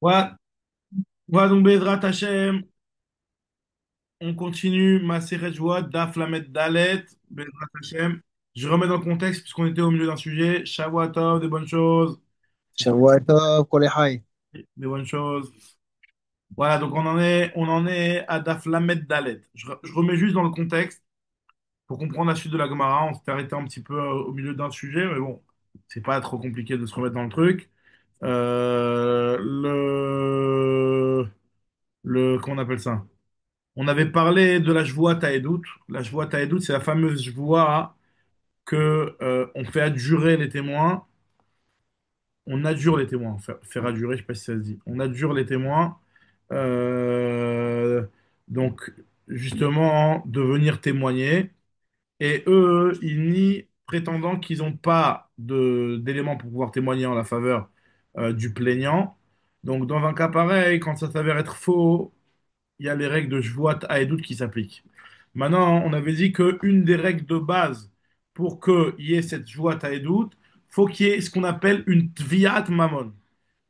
Ouais, ouais, donc Bezrat Hachem, on continue ma série de joie Daf Lamet Dalet, Bezrat Hachem. Je remets dans le contexte puisqu'on était au milieu d'un sujet. Shavuot des bonnes choses. C'est pas שבוע טוב, כל לחי. des bonnes choses. Voilà, donc on en est à Daf Lamet Dalet. Je remets juste dans le contexte pour comprendre la suite de la Gemara. On s'est arrêté un petit peu au milieu d'un sujet, mais bon, c'est pas trop compliqué de se remettre dans le truc. Comment on appelle ça? On avait parlé de la Shvuat Taedout. La Shvuat Taedout, c'est la fameuse Shvuah que on fait adjurer les témoins. On adjure les témoins. Faire adjurer, je sais pas si ça se dit. On adjure les témoins. euh, donc, justement, de venir témoigner. Et eux, ils nient, prétendant qu'ils n'ont pas d'éléments pour pouvoir témoigner en la faveur du plaignant. Donc, dans un cas pareil, quand ça s'avère être faux, il y a les règles de Shvuat Haedut qui s'appliquent. Maintenant, on avait dit qu'une des règles de base pour qu'il y ait cette Shvuat Haedut, faut qu'il y ait ce qu'on appelle une Tviat Mamon.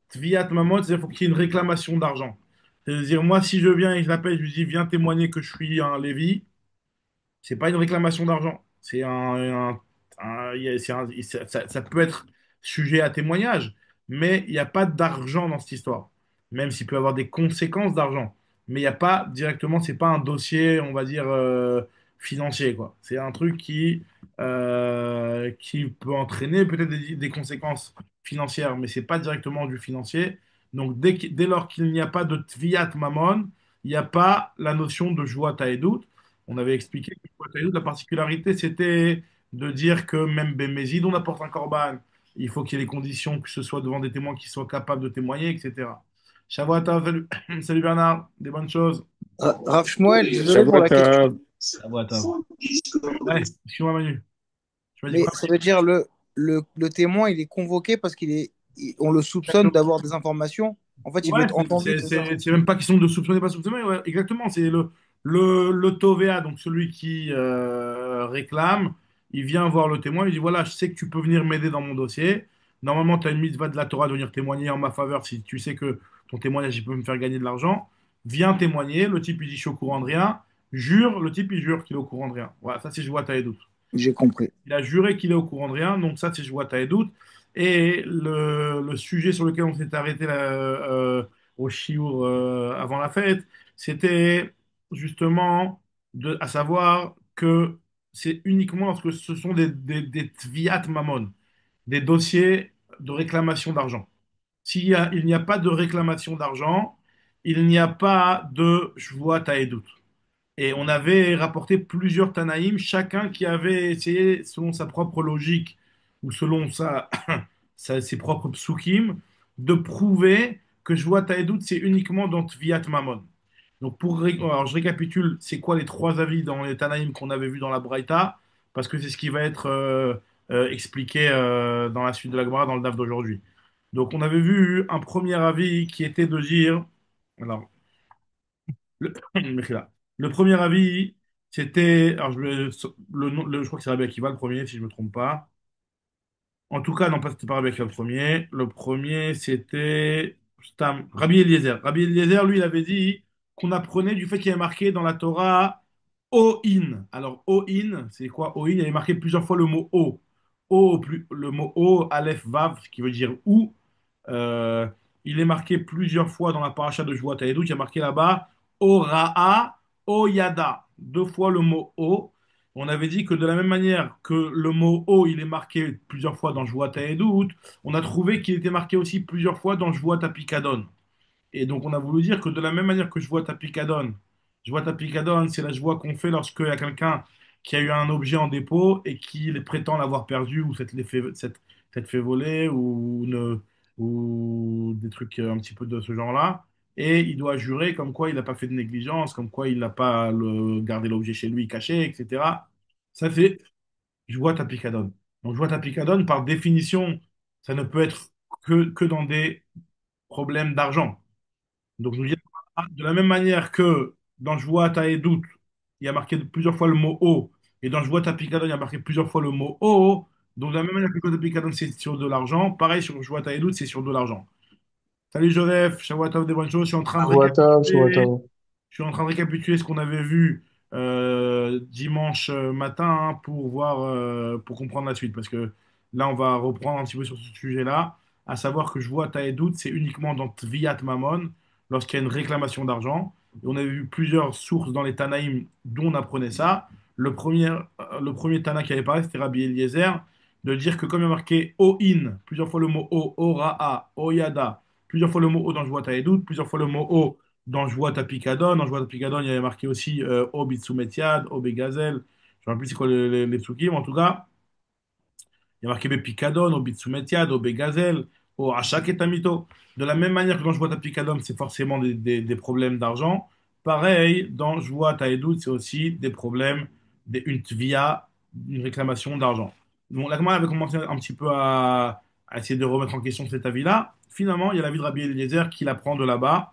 Tviat Mamon, c'est-à-dire faut qu'il y ait une réclamation d'argent. C'est-à-dire, moi, si je viens et je l'appelle, je lui dis, viens témoigner que je suis un Lévi, c'est pas une réclamation d'argent. Ça peut être sujet à témoignage, mais il n'y a pas d'argent dans cette histoire. Même s'il peut y avoir des conséquences d'argent. Mais il n'y a pas directement, c'est pas un dossier, on va dire, financier, quoi. C'est un truc qui peut entraîner peut-être des conséquences financières, mais c'est pas directement du financier. Donc, dès lors qu'il n'y a pas de tviat mamon, il n'y a pas la notion de joie taedout. On avait expliqué que Ouattara, la particularité, c'était de dire que même Bémézid, on apporte un corban. Il faut qu'il y ait les conditions, que ce soit devant des témoins qui soient capables de témoigner, etc. Shavuot, salut, salut Bernard, des bonnes choses. Rav Shmuel, désolé pour la question, Shabbat, Shavuot. Ouais, excuse-moi Manu. Tu m'as dit mais quoi? ça veut dire le témoin, il est convoqué parce on le soupçonne d'avoir des informations. En fait, il veut Ouais, être entendu, c'est ça? c'est même pas question de soupçonner, pas soupçonner. Ouais, exactement, c'est le Tovea, donc celui qui réclame, il vient voir le témoin, il dit, voilà, je sais que tu peux venir m'aider dans mon dossier. Normalement, tu as une mitzvah de la Torah de venir témoigner en ma faveur si tu sais que ton témoignage, il peut me faire gagner de l'argent. Viens témoigner, le type, il dit, je suis au courant de rien. Jure, le type, il jure qu'il est au courant de rien. Voilà, ça, c'est je vois ta doute. J'ai compris. Il a juré qu'il est au courant de rien, donc ça, c'est je vois ta doute. Et le sujet sur lequel on s'est arrêté là, au Chiour avant la fête, c'était justement à savoir que c'est uniquement lorsque ce sont des tviat mamon, des dossiers de réclamation d'argent. Il n'y a pas de réclamation d'argent, il n'y a pas de je vois ta doute. Et on avait rapporté plusieurs Tanaïm, chacun qui avait essayé, selon sa propre logique ou selon ses propres psukim, de prouver que Joua Taedout, c'est uniquement dans Tviat Mamon. Donc, alors, je récapitule, c'est quoi les trois avis dans les Tanaïm qu'on avait vus dans la Braïta, parce que c'est ce qui va être expliqué dans la suite de la Gemara, dans le DAF d'aujourd'hui. Donc, on avait vu un premier avis qui était de dire, alors, le, le premier avis, c'était. Alors, je crois que c'est Rabbi Akiva le premier, si je ne me trompe pas. En tout cas, non, pas c'était pas Rabbi Akiva le premier. Le premier, c'était Rabbi Eliezer. Rabbi Eliezer, lui, il avait dit qu'on apprenait du fait qu'il y avait marqué dans la Torah O-in. Alors, O-in, c'est quoi O-in? Il y avait marqué plusieurs fois le mot O. Le mot O, Aleph, Vav, qui veut dire ou. Euh, il est marqué plusieurs fois dans la paracha de Shvuot Haedut. Il y a marqué là-bas Ora'a, Oyada. Deux fois le mot O. On avait dit que de la même manière que le mot O, il est marqué plusieurs fois dans Shvuot Haedut, on a trouvé qu'il était marqué aussi plusieurs fois dans Shvuot HaPikadon. Et donc, on a voulu dire que de la même manière que je vois ta picadone, c'est la joie qu'on fait lorsqu'il y a quelqu'un qui a eu un objet en dépôt et qui prétend l'avoir perdu ou s'être fait voler ou des trucs un petit peu de ce genre-là. Et il doit jurer comme quoi il n'a pas fait de négligence, comme quoi il n'a pas gardé l'objet chez lui caché, etc. Ça, c'est je vois ta picadone. Donc, je vois ta picadone, par définition, ça ne peut être que dans des problèmes d'argent. Donc, je veux dire, de la même manière que dans Je vois ta et doute, il y a marqué plusieurs fois le mot O, et dans Je vois ta picadon, il y a marqué plusieurs fois le mot O. Donc, de la même manière que quand ta picadon, c'est sur de l'argent, pareil sur Je vois ta et doute, c'est sur de l'argent. Salut Joseph, Shavuot des bonnes choses. Shavuot. Je suis en train de récapituler ce qu'on avait vu dimanche matin hein, pour voir, pour comprendre la suite. Parce que là, on va reprendre un petit peu sur ce sujet-là. À savoir que je vois Taedout, c'est uniquement dans Tviat Mamon, lorsqu'il y a une réclamation d'argent. Et on avait vu plusieurs sources dans les Tanaïm dont on apprenait ça. Le premier Tana qui avait parlé, c'était Rabbi Eliezer, de dire que comme il y a marqué O-in, plusieurs fois le mot O, Ora-A, Oyada, plusieurs fois le mot O dans je vois Taedout, plusieurs fois le mot O dans Joie Tapicadon. Dans Joie Tapicadon, il y avait marqué aussi Obitsumetiad, Obegazel. Je ne me rappelle plus c'est quoi les psukim. En tout cas, il y a marqué Bepicadon, Obitsumetiad, Obegazel, au Hachak et Tamito. De la même manière que dans Joie Tapicadon, c'est forcément des problèmes d'argent. Pareil, dans Joie Taedout, c'est aussi des problèmes, une tvia, une réclamation d'argent. Donc, la Gemara avait commencé un petit peu à essayer de remettre en question cet avis-là. Finalement, il y a l'avis de Rabbi Eliezer qui l'apprend de là-bas.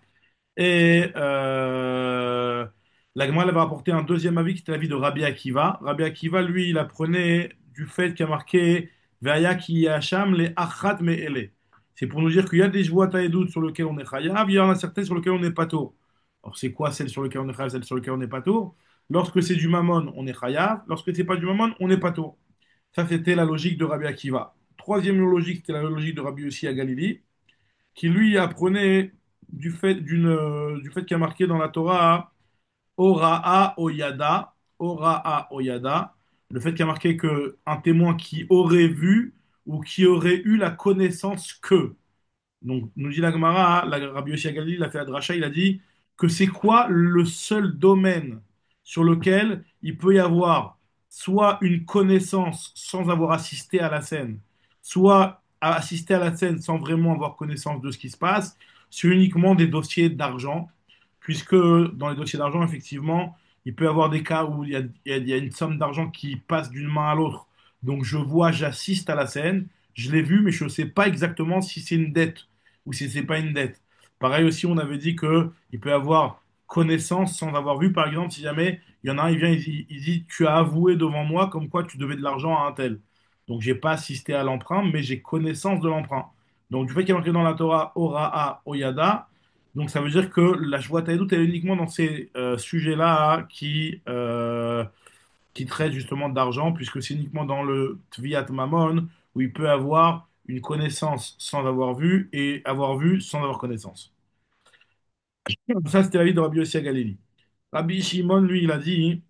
Et la Gemara elle va apporter un deuxième avis qui était l'avis de Rabbi Akiva. Rabbi Akiva, lui, il apprenait du fait qu'il y a marqué Ve'aya ki Hacham les achat me'ele. C'est pour nous dire qu'il y a des joies taïdoutes sur lesquelles on est chayav, il y en a certaines sur lesquelles on n'est pas tour. Alors, c'est quoi celles sur lesquelles on est chayav, celles sur lesquelles on n'est pas tour? Lorsque c'est du mammon, on est chayav. Lorsque c'est pas du mammon, on n'est pas tour. Ça, c'était la logique de Rabbi Akiva. Troisième logique, c'était la logique de Rabbi Yossi à Galilée qui lui apprenait du fait qu'il y a marqué dans la Torah Ora'a Oyada, Ora'a Oyada, le fait qu'il y a marqué que un témoin qui aurait vu ou qui aurait eu la connaissance que. Donc, nous dit la Gemara, la Rabbi Yossi Agali, il a fait la dracha, il a dit que c'est quoi le seul domaine sur lequel il peut y avoir soit une connaissance sans avoir assisté à la scène, soit assister à la scène sans vraiment avoir connaissance de ce qui se passe, c'est uniquement des dossiers d'argent, puisque dans les dossiers d'argent, effectivement, il peut y avoir des cas où il y a une somme d'argent qui passe d'une main à l'autre. Donc, je vois, j'assiste à la scène, je l'ai vu, mais je ne sais pas exactement si c'est une dette ou si c'est pas une dette. Pareil aussi, on avait dit que il peut y avoir connaissance sans avoir vu. Par exemple, si jamais il y en a un, il vient, il dit, tu as avoué devant moi comme quoi tu devais de l'argent à un tel. Donc, j'ai pas assisté à l'emprunt, mais j'ai connaissance de l'emprunt. Donc, du fait qu'il y a marqué dans la Torah Ora'a Oyada, donc ça veut dire que la Shvoat Haïdout est uniquement dans ces sujets-là qui traite justement d'argent, puisque c'est uniquement dans le Tviat Mammon où il peut avoir une connaissance sans avoir vu et avoir vu sans avoir connaissance. Ça, c'était l'avis de Rabbi Yossi Galili. Rabbi Shimon, lui, il a dit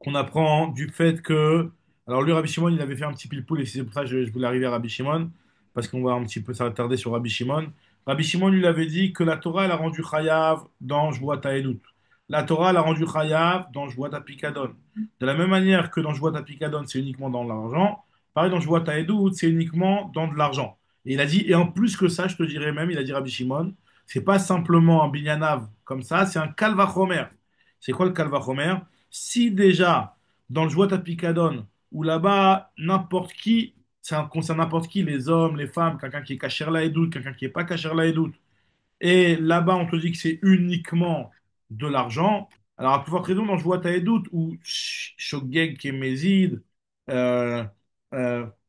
qu'on apprend du fait que. Alors, lui, Rabbi Shimon, il avait fait un petit pile-poule, et c'est pour ça que je voulais arriver à Rabbi Shimon, parce qu'on va un petit peu s'attarder sur Rabbi Shimon. Rabbi Shimon, lui, il avait dit que la Torah, elle a rendu Chayav dans Jvoat Haedut. La Torah, elle a rendu Chayav dans Jvoat Apikadon. De la même manière que dans Jvoat Apikadon, c'est uniquement dans l'argent, pareil, dans Jvoat Haedut, c'est uniquement dans de l'argent. Et il a dit, et en plus que ça, je te dirais même, il a dit Rabbi Shimon, c'est pas simplement un binyanav comme ça, c'est un kalvachomer. C'est quoi le kalvachomer? Si déjà, dans le Jouat Picadon, où là-bas, n'importe qui, ça concerne n'importe qui, les hommes, les femmes, quelqu'un qui est caché là et doute, quelqu'un qui n'est pas caché là et doute, et là-bas, on te dit que c'est uniquement de l'argent. Alors, à plus forte raison, dans Je vois ta doute, ou Shogeg qui est Mézid, euh,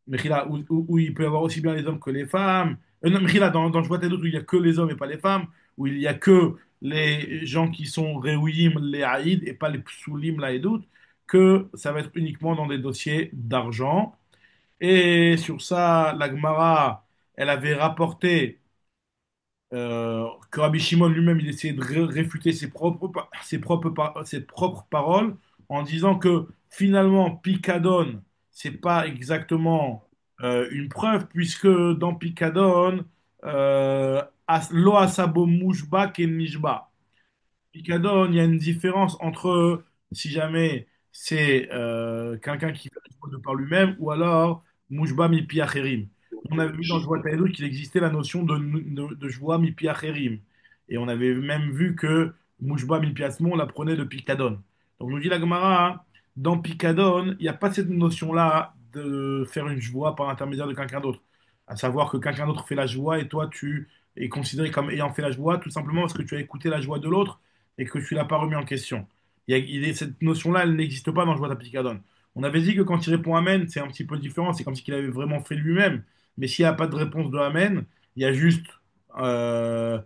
Mechila, où il peut y avoir aussi bien les hommes que les femmes. Non, Mechila, dans Je vois ta doute, où il n'y a que les hommes et pas les femmes, où il n'y a que les gens qui sont Reouim, les Haïd, et pas les Psulim, la doute, que ça va être uniquement dans des dossiers d'argent. Et sur ça, la Gemara, elle avait rapporté que Rabbi Shimon lui-même, il essayait de réfuter ses propres paroles en disant que finalement, Picadon, c'est pas exactement une preuve, puisque dans Picadon, lo asabo mushba ken mishba. Picadon, il y a une différence entre si jamais c'est quelqu'un qui fait la chose de par lui-même ou alors Mouchba mipi acherim. On avait vu dans Joua Taïdouk qu'il existait la notion de Joua mipi acherim. Et on avait même vu que Mouchba mipi asmon, on la prenait de Picadon. Donc nous dit la Gemara, hein, dans Picadon, il n'y a pas cette notion-là de faire une joie par l'intermédiaire de quelqu'un d'autre. À savoir que quelqu'un d'autre fait la joie et toi tu es considéré comme ayant fait la joie tout simplement parce que tu as écouté la joie de l'autre et que tu l'as pas remis en question. Cette notion-là, elle n'existe pas dans Joie d'Apicadon. On avait dit que quand il répond Amen, c'est un petit peu différent, c'est comme s'il avait vraiment fait lui-même. Mais s'il n'y a pas de réponse de Amen, il y a juste une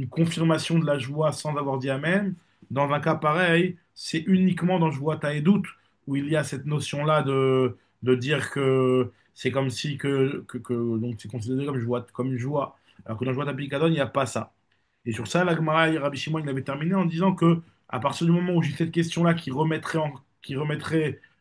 confirmation de la joie sans avoir dit Amen. Dans un cas pareil, c'est uniquement dans joie doute où il y a cette notion-là de dire que c'est comme si donc c'est considéré comme une joie. Alors que dans joie Picadon, il n'y a pas ça. Et sur ça, la Gemara et Rabbi Shimon, il avait terminé en disant que à partir du moment où j'ai cette question-là qui remettrait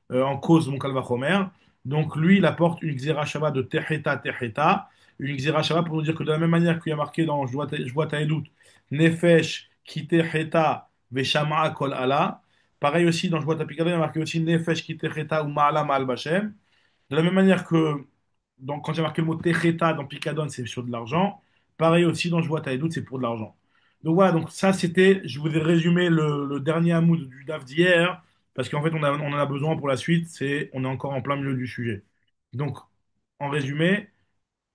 en cause mon Kalvachomer, donc lui, il apporte une Xéra Shabbat de Teheta Teheta, une Xéra Shabbat pour nous dire que de la même manière qu'il y a marqué dans Je vois ta doute, Nefesh ki Teheta Veshama'a Kol Allah, pareil aussi dans Je vois ta Pikadon, il y a marqué aussi Nefesh ki Teheta ou Ma'ala Ma'al Bashem. De la même manière que quand j'ai marqué le mot Techeta dans Picadon, c'est sur de l'argent. Pareil aussi dans Je vois ta doute, c'est pour de l'argent. Donc voilà, donc ça c'était, je vous ai résumé le dernier hamoud du DAF d'hier, parce qu'en fait on en a besoin pour la suite, on est encore en plein milieu du sujet. Donc, en résumé,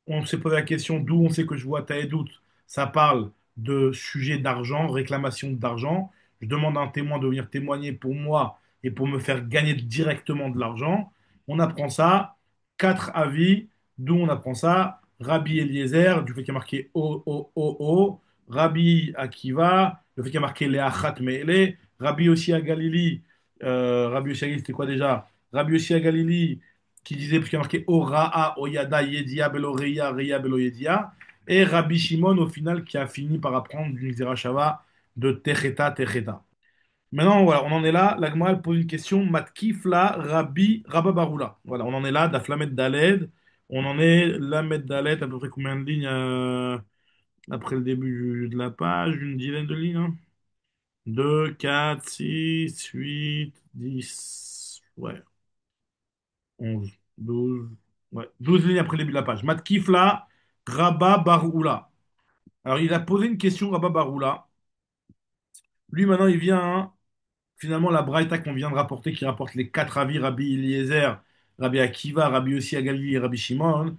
on s'est posé la question d'où on sait que je vois doute. Ça parle de sujet d'argent, réclamation d'argent. Je demande à un témoin de venir témoigner pour moi et pour me faire gagner directement de l'argent. On apprend ça. Quatre avis. D'où on apprend ça? Rabbi Eliezer, du fait qu'il y a marqué O, O, O, O. Rabbi Akiva, le fait qu'il y a marqué les Achat Me'ele. Rabbi aussi à Galili. Rabbi aussi à Galili, c'était quoi déjà? Rabbi aussi à Galili, qui disait, parce qu'il y a marqué Ora'a, Oyada, Yedia, Beloreia, Reia, Belo Yedia, et Rabbi Shimon, au final, qui a fini par apprendre d'une Zerachava de Techeta, Techeta. Maintenant, voilà, on en est là. La Gemara elle pose une question. Matkifla, Rabbi, Rabba Baroula. Voilà, on en est là. Daflamet Daled. On en est Lamed Daled, à peu près combien de lignes après le début de la page? Une dizaine de lignes, hein. 2, 4, 6, 8, 10. Ouais, 11, 12, ouais, 12 lignes après le début de la page. Matkifla, Rabba Baroula. Alors, il a posé une question, Rabba Baroula. Lui, maintenant, il vient, hein, finalement, la Braïta qu'on vient de rapporter, qui rapporte les quatre avis, Rabbi Eliezer, Rabbi Akiva, Rabbi Yossi Agali et Rabbi Shimon.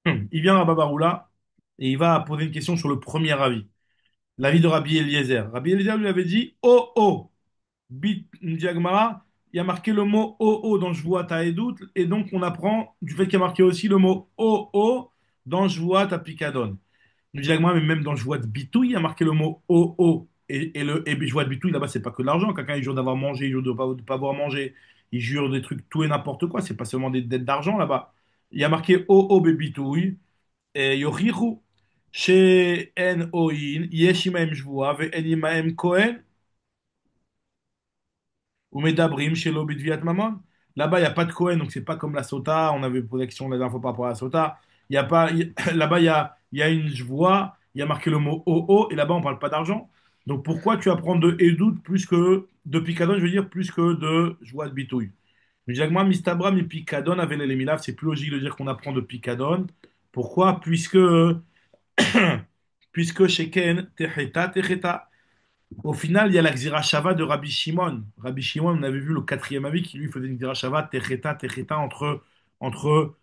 Il vient, Rabba Baroula, et il va poser une question sur le premier avis, l'avis de Rabbi Eliezer. Rabbi Eliezer lui avait dit, oh, oh, bit Ndiagmara, il y a marqué le mot oh oh dans Je vois ta Edout, et donc on apprend du fait qu'il y a marqué aussi le mot oh oh dans Je vois ta Picadone. Nous dit Diagmara, mais même dans Je vois de Bitouille, il y a marqué le mot oh oh. Et Je vois de Bitouille, là-bas, c'est pas que de l'argent. Quelqu'un, il jure d'avoir mangé, il jure de pas avoir mangé, il jure des trucs tout et n'importe quoi. C'est pas seulement des dettes d'argent là-bas. Il y a marqué oh oh Bitouille, et Yorichu, chez En Oin, Yeshimaem Jvoa, Ve En Imaem Kohen, ou Medabrim chez l'Obit Viat Mamon. Là-bas, il n'y a pas de Cohen, donc c'est pas comme la Sota. On avait posé la question la dernière fois par rapport à la Sota. Il y a pas, là-bas, il y a une voix, il y a marqué le mot OO, et là-bas, on parle pas d'argent. Donc pourquoi tu apprends de Edoud plus que de Picadon, je veux dire, plus que de joie de bitouille. Mais Jacques Mistabram et Picadon avaient les Milav, c'est plus logique de dire qu'on apprend de Picadon. Pourquoi? Puisque chez Ken, Teheta, Teheta. Au final, il y a la Xira Shava de Rabbi Shimon. Rabbi Shimon, on avait vu le quatrième avis qui lui faisait une Xira Shava, Techeta, Techeta, entre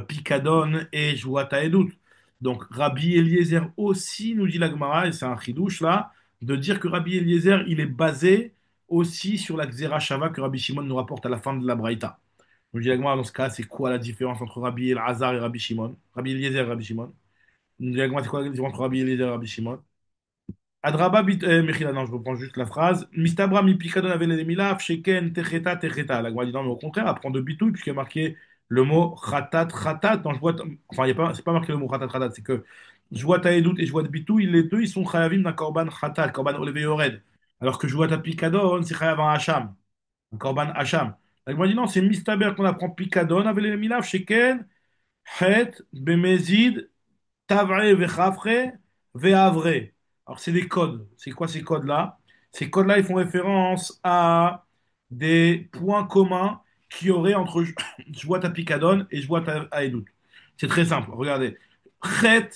Picadon et Jouata Edout. Donc Rabbi Eliezer aussi, nous dit la Gemara, et c'est un chidouche là, de dire que Rabbi Eliezer, il est basé aussi sur la Xira Shava que Rabbi Shimon nous rapporte à la fin de la Braïta. Nous dit la Gemara, dans ce cas, c'est quoi la différence entre Rabbi Elazar et Rabbi Shimon? Rabbi Eliezer et Rabbi Shimon. Nous dit la Gemara, c'est quoi la différence entre Rabbi Eliezer et Rabbi Shimon? Adraba bit Mechila, non, je reprends juste la phrase. Mistabra mi pikadon avait les milaf, sheken techeta techeta. La Gemara dit non, mais au contraire, apprend de bitouille, puisqu'il y a marqué le mot khatat khatat. Dans je vois, enfin, il y a pas, c'est pas marqué le mot khatat khatat, c'est que je vois ta edout et je vois de bitouille, les deux, ils sont chayavim d'un korban khatat, korban olevé yored. Alors que je vois ta pikadon, c'est chayav un hacham, un korban hacham. La Gemara dit non, c'est mistaber qu'on apprend pikadon avec les milaf, sheken, het, bemezid, Tavre vechafre vehavre. Alors, c'est des codes. C'est quoi ces codes-là? Ces codes-là, ils font référence à des points communs qu'il y aurait entre Jwat Picadon et Jwat Aedout. C'est très simple. Regardez. Chet,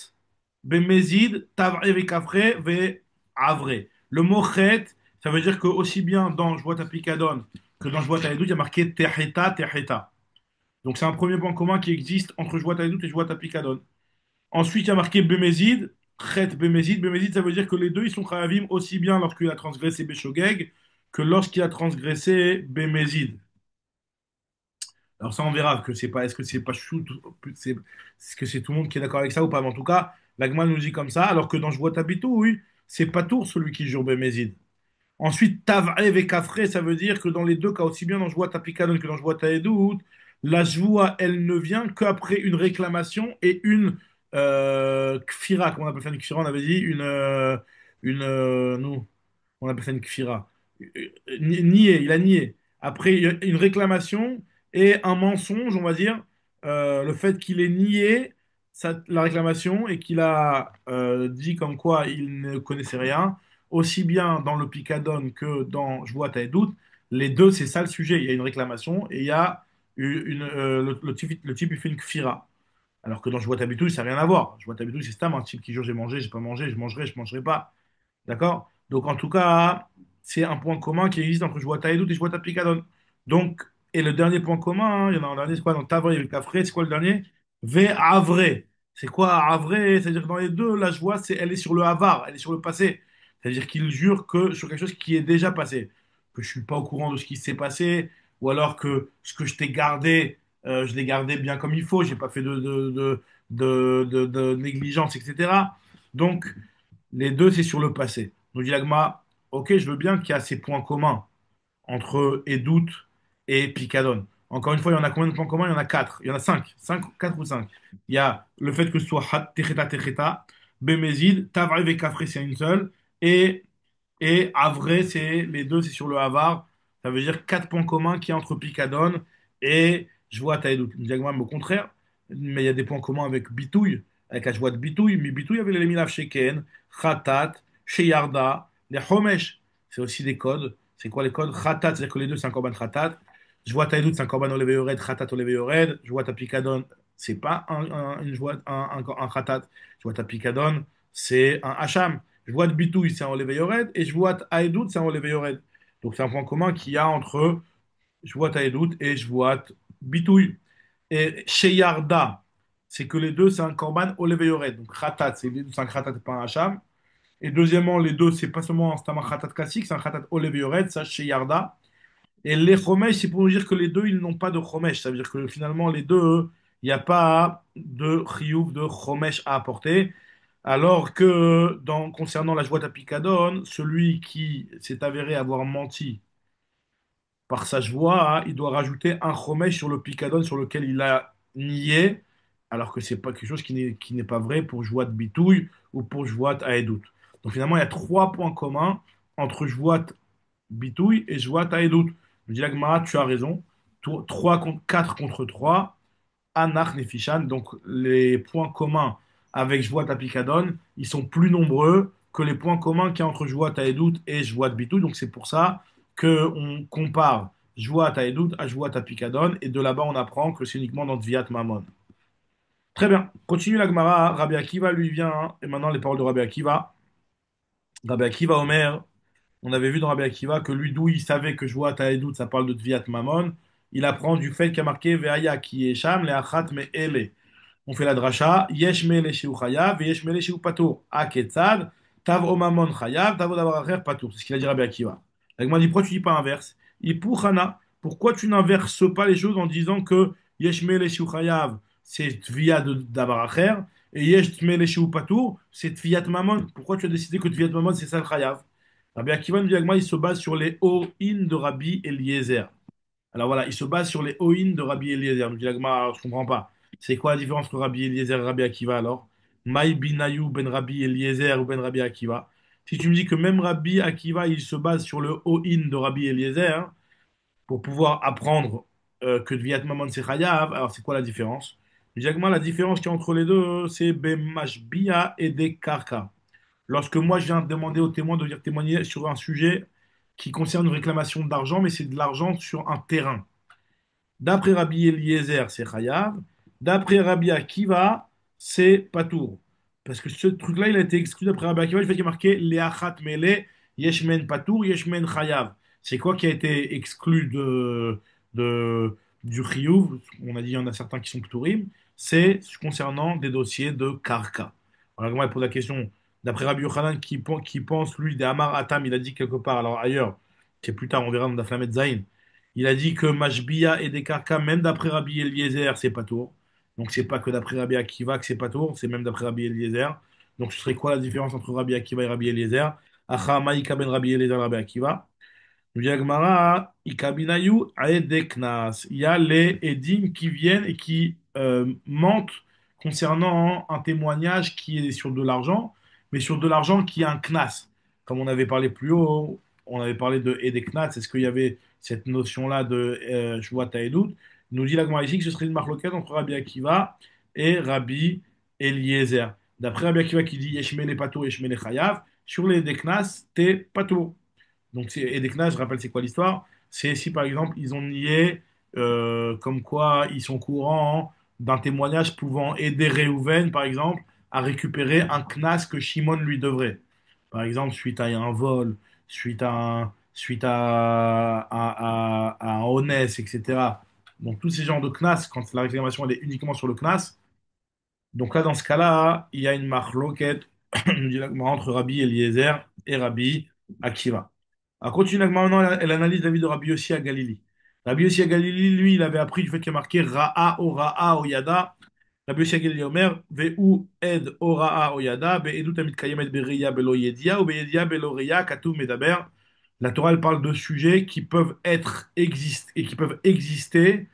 bemezid, tavre vechafre vehavre. Le mot chet, ça veut dire que aussi bien dans Jwat Picadon que dans Jwat Aedout, il y a marqué teheta, teheta. Donc, c'est un premier point commun qui existe entre Jwat Aedout et Jwat Picadon. Ensuite, il y a marqué Bémézid, Chet Bémézid. Bémézid, ça veut dire que les deux, ils sont Khavim aussi bien lorsqu'il a transgressé Béchogeg que lorsqu'il a transgressé Bémézid. Alors ça, on verra que c'est pas, est-ce que c'est pas chou, c'est, est-ce que c'est tout le monde qui est d'accord avec ça ou pas. Mais en tout cas, l'Agma nous dit comme ça, alors que dans Je vois Tabitou, oui, c'est pas tour celui qui jure Bémézid. Ensuite, Tav'ev et Kafre, ça veut dire que dans les deux cas, aussi bien dans Joua Tapikadon que dans Joua Taedout, la joie, elle ne vient qu'après une réclamation et une kfira. Comment on appelle ça une kfira? On avait dit nous, on appelle ça une kfira. Nier, il a nié. Après, il y a une réclamation et un mensonge, on va dire. Le fait qu'il ait nié la réclamation et qu'il a dit comme quoi il ne connaissait rien aussi bien dans le Picadon que dans Je vois, t'as des doutes, les deux, c'est ça le sujet. Il y a une réclamation et il y a le type, il fait une kfira. Alors que dans Je vois, t'habitude, ça n'a rien à voir. Je vois, t'habitude, c'est Stam, un type qui jure j'ai mangé, j'ai pas mangé, je mangerai pas. D'accord? Donc, en tout cas, c'est un point commun qui existe entre Jouata Edout et Jouata Picadon. Donc, et le dernier point commun, il y en a un dernier, c'est quoi? Dans Tavre et Kafré, c'est quoi le dernier? Ve Havre. C'est quoi Havre? C'est-à-dire que dans les deux, la joie, elle est sur le Havar, elle est sur le passé. C'est-à-dire qu'il jure que sur quelque chose qui est déjà passé. Que je suis pas au courant de ce qui s'est passé, ou alors que ce que je t'ai gardé, je l'ai gardé bien comme il faut, j'ai pas fait de négligence, etc. Donc, les deux, c'est sur le passé. Nous dit l'Agma, ok, je veux bien qu'il y a ces points communs entre Edout et Picadon. Encore une fois, il y en a combien de points communs? Il y en a quatre. Il y en a cinq. Quatre ou cinq. Il y a le fait que ce soit Hat, Techeta, Techeta, Bemezid, Tavrev et Kafré, c'est une seule. Et Havre, c'est les deux, c'est sur le Havar. Ça veut dire quatre points communs qu'il y a entre Picadon et Joua Taïdout. Diagramme au contraire, mais il y a des points communs avec Bitouille, avec la joie de Bitouille. Mais Bitouille avait les Milav Sheken, Khatat, Sheyarda, les Homesh. C'est aussi des codes. C'est quoi les codes? Khatat, c'est-à-dire que les deux, c'est un korban Khatat. Joua Taïdout, c'est un korban Olevé Yored, Khatat Olevé Yored. Joua Picadon, c'est pas une joie, un Khatat. Joua Picadon, c'est un Hacham. Je vois de Bitouille, c'est un Olevé Yored, et je vois Aedout, c'est un Olevé Yored. Donc c'est un point commun qu'il y a entre je vois Aedout et je vois Bitouille. Et chez Yarda, c'est que les deux, c'est un Korban Olevé Yored. Donc Khatat, c'est un Khatat, pas un Hacham. Et deuxièmement, les deux, c'est pas seulement un Khatat classique, c'est un Khatat Olevé Yored, ça chez Yarda. Et les Chomesh, c'est pour nous dire que les deux, ils n'ont pas de Chomesh. Ça veut dire que finalement, les deux, il n'y a pas de Chiyuv, de Chomesh à apporter. Alors que concernant la joie Picadon, celui qui s'est avéré avoir menti par sa joie, hein, il doit rajouter un Chomesh sur le Picadon sur lequel il a nié, alors que c'est pas quelque chose qui n'est pas vrai pour joie de Bitouille ou pour joie Aedout. Donc finalement, il y a trois points communs entre joie Bitouille et joie Aedout. Je dis Gemara, tu as raison. 3 contre 4 contre 3. Anach Nefishan, donc les points communs avec Jvoat Apikadon, ils sont plus nombreux que les points communs qu'il y a entre Jvoat Aedout et Jvoat Bitou. Donc c'est pour ça qu'on compare Jvoat Aedout à Jvoat Apikadon, et de là-bas on apprend que c'est uniquement dans Tviat Mamon. Très bien, continue la Gemara. Rabbi Akiva lui vient, hein, et maintenant les paroles de Rabbi Akiva. Rabbi Akiva Omer, on avait vu dans Rabbi Akiva que lui, d'où il savait que Jvoat Aedout, ça parle de Tviat Mamon, il apprend du fait qu'il y a marqué Veaya qui est Sham, le Achat me Ele. On fait la dracha, yesh mele shiu chayav, yesh mele shiu patour. Aketzad, tav omamon chayav, tav odavaracher patour. C'est ce qu'il a dit Rabbi Akiva. Donc moi, dit, pourquoi tu dis pas inverse? Ipuchana, pourquoi tu n'inverses pas les choses en disant que yesh mele shiu chayav, c'est tvia de davaracher, et yesh mele shiu patour, c'est tviat mamon. Pourquoi tu as décidé que tviat mamon, c'est ça le chayav? Rabbi Akiva nous dit, il se base sur les o de Rabbi Eliezer. Alors voilà, il se base sur les Oïn de Rabbi Eliezer. Nous dit l'Agma, je comprends pas. C'est quoi la différence entre Rabbi Eliezer et Rabbi Akiva alors? Maï binayou ben Rabbi Eliezer ou ben Rabbi Akiva. Si tu me dis que même Rabbi Akiva, il se base sur le Oïn de Rabbi Eliezer, hein, pour pouvoir apprendre que Dviat Mamon c'est Chayav, alors c'est quoi la différence? Je dis l'Agma, la différence qu'il y a entre les deux, c'est Bemashbia et des Karka. Lorsque moi je viens demander aux témoins de venir témoigner sur un sujet qui concerne une réclamation d'argent, mais c'est de l'argent sur un terrain. D'après Rabbi Eliezer, c'est Chayav. D'après Rabbi Akiva, c'est Patour. Parce que ce truc-là, il a été exclu d'après Rabbi Akiva. Le fait qu'il y a marqué Leachat Mele, Yeshmen Patour, Yeshmen Chayav. C'est quoi qui a été exclu du Chiyuv? On a dit qu'il y en a certains qui sont Ptourim. C'est concernant des dossiers de Karka. Alors, moi, pose la question. D'après Rabbi Yochanan, qui pense, lui, des Amar Atam, il a dit quelque part, alors ailleurs, c'est plus tard, on verra dans la Flamet Zain. Il a dit que Mashbia et Dekarka, même d'après Rabbi Eliezer, c'est pas tour. Donc c'est pas que d'après Rabbi Akiva que c'est pas tour, c'est même d'après Rabbi Eliezer. Donc ce serait quoi la différence entre Rabbi Akiva et Rabbi Eliezer? Acha Maïka ben Rabbi Eliezer Rabbi Akiva. Nous dit la Gemara, Ikabinayu aedeknas. Il y a les édim qui viennent et qui mentent concernant un témoignage qui est sur de l'argent, mais sur de l'argent qui a un knas. Comme on avait parlé plus haut, on avait parlé de edeknas. Est-ce qu'il y avait cette notion-là de Shvuat Haedut? Nous dit la Gemara ici que ce serait une marloquette entre Rabbi Akiva et Rabbi Eliezer. D'après Rabbi Akiva qui dit Yeshmele Patur, Yeshmele Chayav, sur les edeknas, t'es Patur. Donc, et des Knas, je rappelle, c'est quoi l'histoire? C'est si par exemple ils ont nié comme quoi ils sont courants d'un témoignage pouvant aider Réhouven, par exemple, à récupérer un Knas que Shimon lui devrait. Par exemple, suite à un vol, suite à un Honès, etc. Donc, tous ces genres de Knas, quand la réclamation elle est uniquement sur le Knas, donc là, dans ce cas-là, il y a une marloquette nous dit la Gemara, entre Rabbi Eliezer et Rabbi Akiva. Alors, continue la Gemara, maintenant, elle analyse la vie de Rabbi Yossi à Galili. Rabbi Yossi à Galili, lui, il avait appris du fait qu'il y a marqué Ra'a o Yada. Rabbi Yossi à Galili Omer, Ve'u ed o Ra'a o Yada, Be'edut amit kayemet be'riya be'lo yedia, ou be'yedia be'lo riya, katuv medaber. La Torah, elle parle de sujets qui peuvent être et qui peuvent exister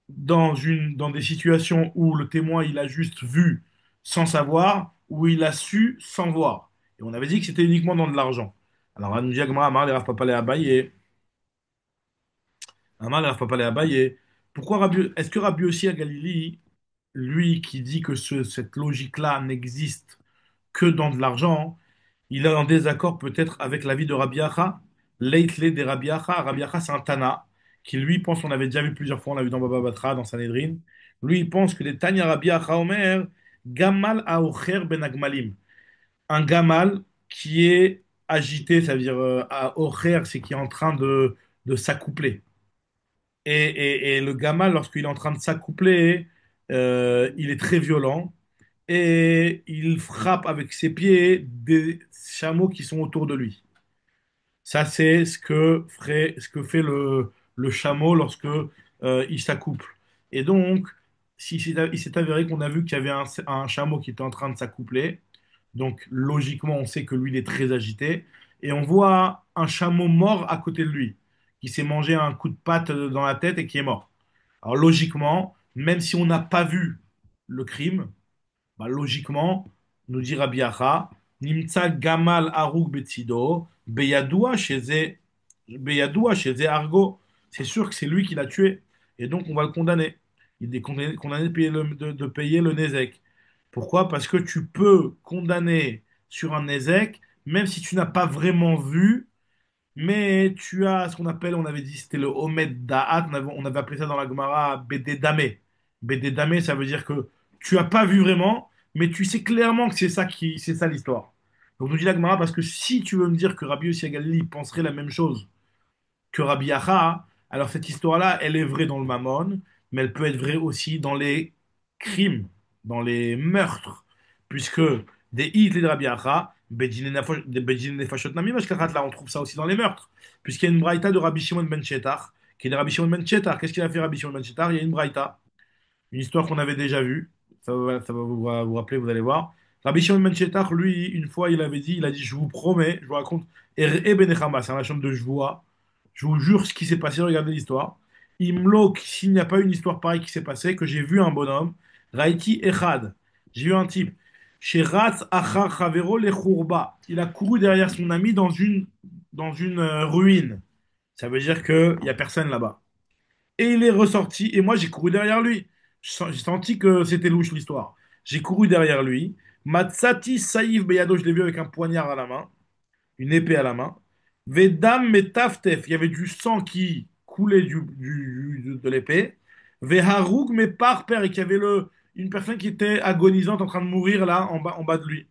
dans des situations où le témoin il a juste vu sans savoir, où il a su sans voir. Et on avait dit que c'était uniquement dans de l'argent. Alors, Anoudia Gmara, Amar, les Rav Papa les Abaye. Amar, les Rav Papa les Abaye. Est-ce que Rabbi aussi à Galilée, lui qui dit que cette logique-là n'existe que dans de l'argent, il est en désaccord peut-être avec l'avis de Rabbi Acha, Leitle de Rabbi Acha. Rabbi Acha, c'est un Tana qui lui pense, on avait déjà vu plusieurs fois, on l'a vu dans Baba Batra, dans Sanhedrin. Lui, il pense que les Tanya Rabbi Acha Omer, Gamal Aocher Ben Agmalim. Un Gamal qui est agité, ça veut dire Aocher, c'est qui est en train de s'accoupler. Et le Gamal, lorsqu'il est en train de s'accoupler, il est très violent et il frappe avec ses pieds des chameaux qui sont autour de lui. Ça, c'est ce que fait le chameau lorsque il s'accouple. Et donc, si il s'est avéré qu'on a vu qu'il y avait un chameau qui était en train de s'accoupler, donc logiquement, on sait que lui, il est très agité, et on voit un chameau mort à côté de lui, qui s'est mangé un coup de patte dans la tête et qui est mort. Alors logiquement, même si on n'a pas vu le crime, bah, logiquement, nous dit Rabbi Acha, Nimtza Gamal Arug Betsido, Beyadoua chez Argo. C'est sûr que c'est lui qui l'a tué. Et donc, on va le condamner. Il est condamné de payer de payer le Nézek. Pourquoi? Parce que tu peux condamner sur un Nézek, même si tu n'as pas vraiment vu, mais tu as ce qu'on appelle, on avait dit, c'était le Omed Da'at, on avait appelé ça dans la Gemara Bede Dame. Bede Dame, ça veut dire que tu as pas vu vraiment, mais tu sais clairement que c'est ça l'histoire. Donc nous dit la Gemara, parce que si tu veux me dire que Rabbi Yossi Galili penserait la même chose que Rabbi Acha, alors cette histoire-là, elle est vraie dans le Mammon, mais elle peut être vraie aussi dans les crimes, dans les meurtres, puisque des hits de Rabbi Acha, Bedin Nefashot Nami Mashkachat, là on trouve ça aussi dans les meurtres, puisqu'il y a une braïta de Rabbi Shimon ben Chetar, qui est de Rabbi Shimon ben Chetar. Qu'est-ce qu'il a fait Rabbi Shimon ben Chetar? Il y a une braïta, une histoire qu'on avait déjà vue. Ça va vous rappeler, vous allez voir. Rabbi Shimon ben Chetar, lui, une fois, il a dit, je vous promets, je vous raconte, et Benechama, c'est un chambre de Jvoua, je vous jure ce qui s'est passé, regardez l'histoire. Imlok, s'il n'y a pas une histoire pareille qui s'est passée, que j'ai vu un bonhomme, Raiti Echad, j'ai vu un type, chez Ratz Achar Chavero le Khourba, il a couru derrière son ami dans une ruine. Ça veut dire qu'il n'y a personne là-bas. Et il est ressorti, et moi j'ai couru derrière lui. J'ai senti que c'était louche l'histoire. J'ai couru derrière lui. Matsati Saïf Beyado, je l'ai vu avec un poignard à la main, une épée à la main. Vedam Metaftef, il y avait du sang qui coulait de l'épée. Veharouk Meparper, et qu'il y avait une personne qui était agonisante en train de mourir là, en bas de lui.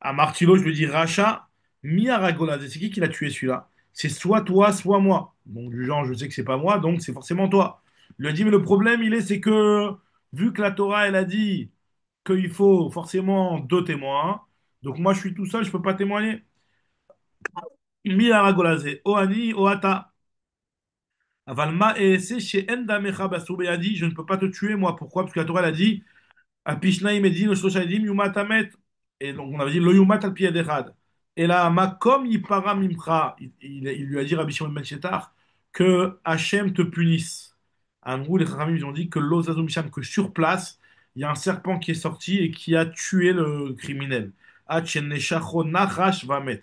À Martilo, je lui dis Racha, Miaragolaz. C'est qui l'a tué celui-là? C'est soit toi, soit moi. Donc, du genre, je sais que c'est pas moi, donc c'est forcément toi. Il lui a dit, mais le problème, c'est que, vu que la Torah, elle a dit qu'il faut forcément deux témoins, donc moi, je suis tout seul, je peux pas témoigner. Miaragolazé, Ohani, Ohata. Avalma et c'est chez Enda Mecha Basur Beyadi, je ne peux pas te tuer, moi. Pourquoi? Parce que la Torah elle a dit, Apishnaim Edin, Shoshadim, Yumat Amet. Et donc on avait dit, Lo Yumat al Piedechad. Et là, Makom Yipara Mimcha, il lui a dit, Rabbi Shimon ben Shetar, que Hachem te punisse. Amrou, les Chachamim, ils ont dit que Lozazou Misham, que sur place, il y a un serpent qui est sorti et qui a tué le criminel. Hachen Neshacho Nachash Vamet.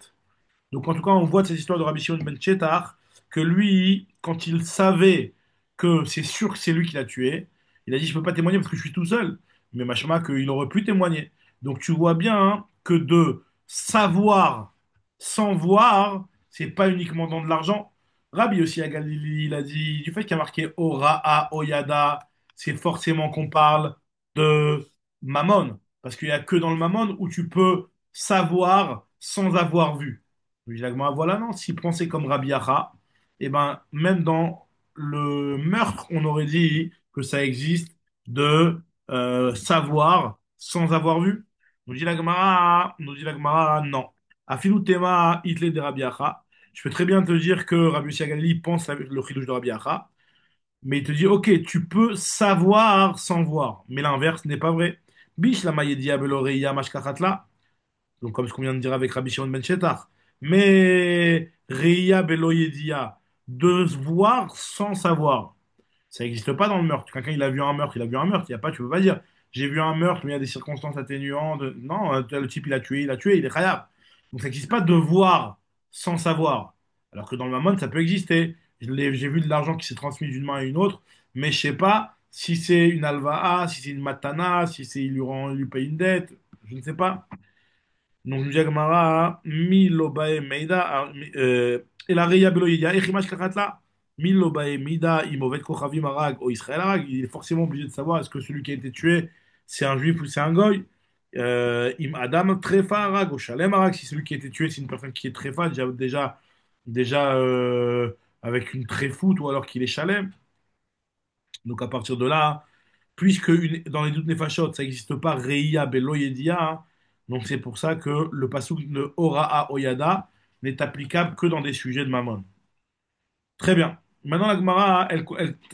Donc en tout cas, on voit de cette histoire de Rabbi Shimon ben Tchetar que lui, quand il savait que c'est sûr que c'est lui qui l'a tué, il a dit je peux pas témoigner parce que je suis tout seul. Mais machama qu'il aurait pu témoigner. Donc tu vois bien hein, que de savoir sans voir, c'est pas uniquement dans de l'argent. Rabbi aussi à Galilée, il a dit du fait qu'il y a marqué Ora'a Oyada, c'est forcément qu'on parle de Mammon. Parce qu'il y a que dans le Mammon où tu peux savoir sans avoir vu. Oui, voilà, non, s'il pensait comme Rabbi Acha, eh ben, même dans le meurtre, on aurait dit que ça existe de savoir sans avoir vu. Nous dit la Gemara, non. Afilu tema itle de Rabbi Acha. Je peux très bien te dire que Rabbi Yossi Agali pense le chidouche de Rabbi Acha, mais il te dit, ok, tu peux savoir sans voir, mais l'inverse n'est pas vrai. Bish la mayedia beloreia mashkachatla. Donc, comme ce qu'on vient de dire avec Rabbi Shimon ben Shettar. Mais Reya Beloyedia, de voir sans savoir, ça n'existe pas dans le meurtre. Quelqu'un, il a vu un meurtre, il a vu un meurtre. Il y a pas, tu peux pas dire, j'ai vu un meurtre, mais il y a des circonstances atténuantes. Non, le type, il est khayab. Donc, ça n'existe pas de voir sans savoir. Alors que dans le mammon, ça peut exister. J'ai vu de l'argent qui s'est transmis d'une main à une autre, mais je sais pas si c'est une alva'a, si c'est une matana, si c'est il lui paye une dette. Je ne sais pas. Donc, nous dit Agmara, mi lobae meida, el areya belo yedia, echimash kachatla, mi lobae meida, imovet kochavim arag, o Israël arag, il est forcément obligé de savoir est-ce que celui qui a été tué, c'est un juif ou c'est un goy. Im adam trefa arag, o shalem arag, si celui qui a été tué, c'est une personne qui est trefa, déjà avec une tréfoute ou alors qu'il est shalem. Donc, à partir de là, puisque dans les doutes néfachot, ça n'existe pas Reia Belo Yedia, hein, donc c'est pour ça que le pasuk de Ora'a Oyada n'est applicable que dans des sujets de Mammon. Très bien. Maintenant, la Gemara,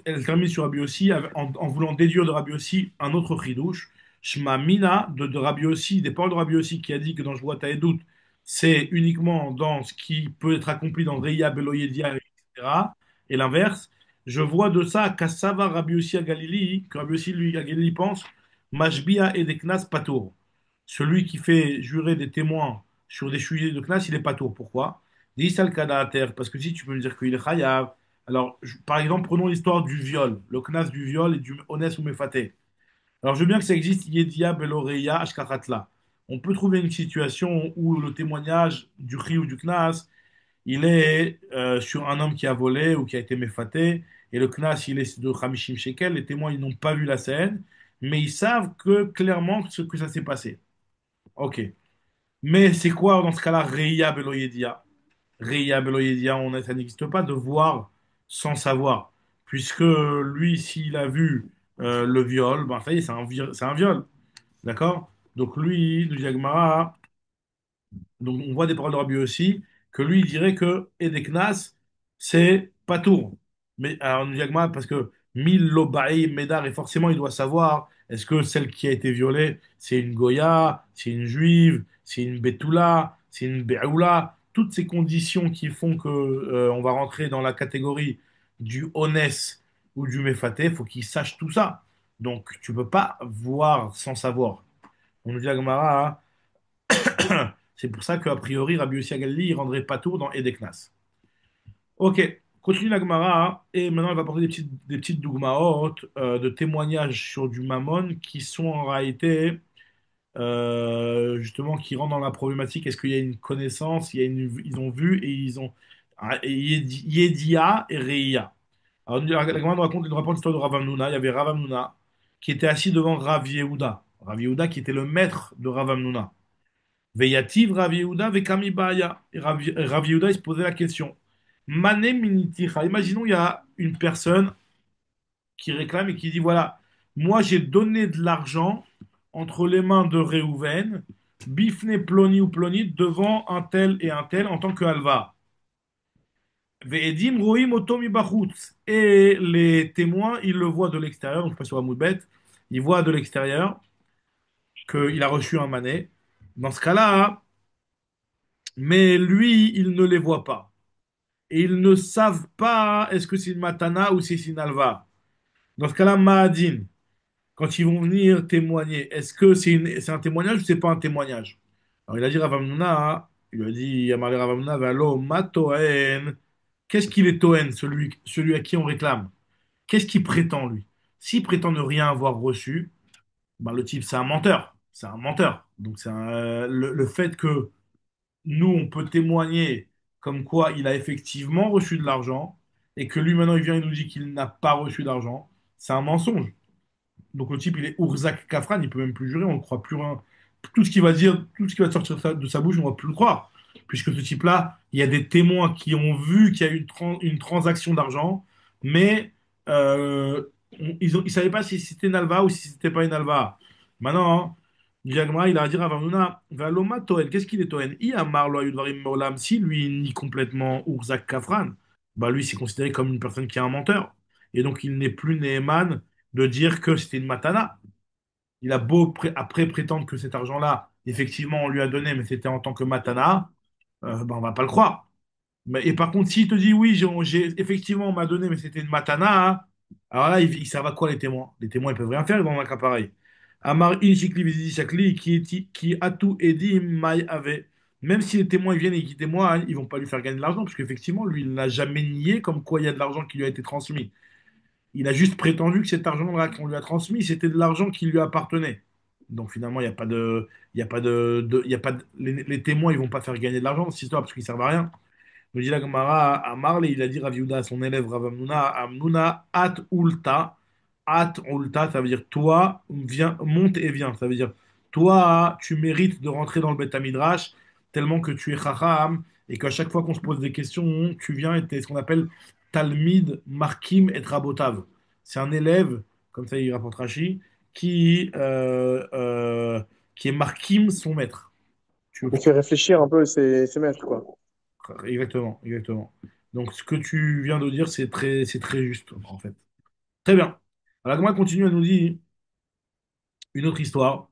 elle termine sur Rabbi Yossi en voulant déduire de Rabbi Yossi un autre chidouche. Shma Mina de Rabbi Yossi, des paroles de Rabbi Yossi qui a dit que dans Joua Taedout, c'est uniquement dans ce qui peut être accompli dans Reya Beloyedia, etc. Et l'inverse. Je vois de ça qu'Assava Rabbi Yossi à Galilée, que Rabbi Yossi lui à Galilée pense, Mashbia et des Knas Patour. Celui qui fait jurer des témoins sur des sujets de Knas, il est Patour. Pourquoi? Dis al terre, parce que si tu peux me dire qu'il est chayav, alors par exemple, prenons l'histoire du viol, le knas du viol et du ones ou mefaté. Alors je veux bien que ça existe, yedia beloreya ashkachatla. On peut trouver une situation où le témoignage du ri ou du knas, il est sur un homme qui a volé ou qui a été méfaté, et le knas, il est de Hamishim shekel, les témoins, ils n'ont pas vu la scène, mais ils savent que clairement ce que ça s'est passé. Ok. Mais c'est quoi dans ce cas-là, reya beloyedia? Reya Beloyedia, ça n'existe pas de voir sans savoir. Puisque lui, s'il a vu le viol, ben ça y est, c'est un viol. D'accord? Donc lui, nous dit Agmara, donc on voit des paroles de Rabbi aussi, que lui, il dirait que Edeknas, c'est Patour. Mais alors, nous dit Agmara, parce que Mil Lobaï Médar, et forcément, il doit savoir, est-ce que celle qui a été violée, c'est une Goya, c'est une juive, c'est une Betula, c'est une Beoula, toutes ces conditions qui font que on va rentrer dans la catégorie du honest ou du méfaté, il faut qu'il sache tout ça. Donc, tu peux pas voir sans savoir. On nous dit Agmara, c'est pour ça qu'a priori, Rabbi Yossi Agalli, il rendrait pas tour dans Edeknas. Ok, continue la Gemara, hein, et maintenant elle va apporter des petites dougmaot de témoignages sur du mammon qui sont en réalité, justement, qui rentrent dans la problématique. Est-ce qu'il y a une connaissance, ils ont vu et ils ont Yedia et Reia. Alors la Gemara nous raconte l'histoire de Rav Hamnouna. Il y avait Rav Hamnouna qui était assis devant Rav Yehuda. Rav Yehuda qui était le maître de Rav Hamnouna. Veyativ Rav Yehuda vekami baya. Et Rav Yehuda, il se posait la question. Mané miniticha. Imaginons, il y a une personne qui réclame et qui dit, voilà, moi j'ai donné de l'argent entre les mains de Réhouven, Bifne Ploni ou Ploni, devant un tel et un tel en tant que halva. Ve'edim roim oto mibachutz. Et les témoins, ils le voient de l'extérieur, donc je passe sur Amoudbet, ils voient de l'extérieur qu'il a reçu un mané. Dans ce cas-là, mais lui, il ne les voit pas. Et ils ne savent pas est-ce que c'est une matana ou si c'est une alva. Dans ce cas-là, Mahadin, quand ils vont venir témoigner, est-ce que c'est un témoignage ou c'est pas un témoignage? Alors il a dit Ravamnuna, il a dit Yamarle Ravamnuna, Valo, Matoen. Qu'est-ce qu'il est Toen, celui à qui on réclame? Qu'est-ce qu'il prétend, lui? S'il prétend ne rien avoir reçu, ben, le type, c'est un menteur. C'est un menteur. Donc, le fait que nous, on peut témoigner comme quoi il a effectivement reçu de l'argent et que lui, maintenant, il vient et nous dit qu'il n'a pas reçu d'argent, c'est un mensonge. Donc, le type, il est Ourzak Kafran, il peut même plus jurer, on ne croit plus rien. Tout ce qu'il va dire, tout ce qui va sortir de sa bouche, on ne va plus le croire. Puisque ce type-là, il y a des témoins qui ont vu qu'il y a eu une transaction d'argent, mais euh, ils ne savaient pas si c'était une alva ou si c'était pas une alva. Maintenant, hein, Diagma, il a dit à Ravamuna, Valoma Toen, qu'est-ce qu'il est Toen? I Amar lo ayudvarim molam, si lui il nie complètement Urzak Kafran, bah lui c'est considéré comme une personne qui est un menteur. Et donc il n'est plus Neeman de dire que c'était une matana. Il a beau après prétendre que cet argent-là, effectivement, on lui a donné, mais c'était en tant que matana, ben, on va pas le croire. Et par contre, s'il te dit oui, effectivement, on m'a donné, mais c'était une matana, hein, alors là, ils servent à quoi les témoins? Les témoins, ils peuvent rien faire dans un cas pareil. Amar in shikli vizidi shakli, qui a tout edim mai ave. Même si les témoins ils viennent et qui témoignent, ils vont pas lui faire gagner de l'argent, parce qu'effectivement, lui, il n'a jamais nié comme quoi il y a de l'argent qui lui a été transmis. Il a juste prétendu que cet argent-là qu'on lui a transmis, c'était de l'argent qui lui appartenait. Donc finalement, il n'y a pas de, il y a pas il y a pas les témoins, ils vont pas faire gagner de l'argent dans cette histoire parce qu'ils servent à rien. Nous dit la Gemara à Marley, il a dit Rav Yehuda à son élève Rav Amnuna, Amnuna at ulta, at ulta, ça veut dire toi, viens, monte et viens. Ça veut dire toi, tu mérites de rentrer dans le Beth Midrash tellement que tu es chacham et qu'à chaque fois qu'on se pose des questions, tu viens et tu es ce qu'on appelle Talmid Markim et Rabotav. C'est un élève, comme ça il rapporte Rashi, qui est Markim son maître. Il fait réfléchir un peu ses maîtres, quoi. Exactement, exactement. Donc, ce que tu viens de dire, c'est très juste, en fait. Très bien. Alors, moi, continue à nous dire une autre histoire.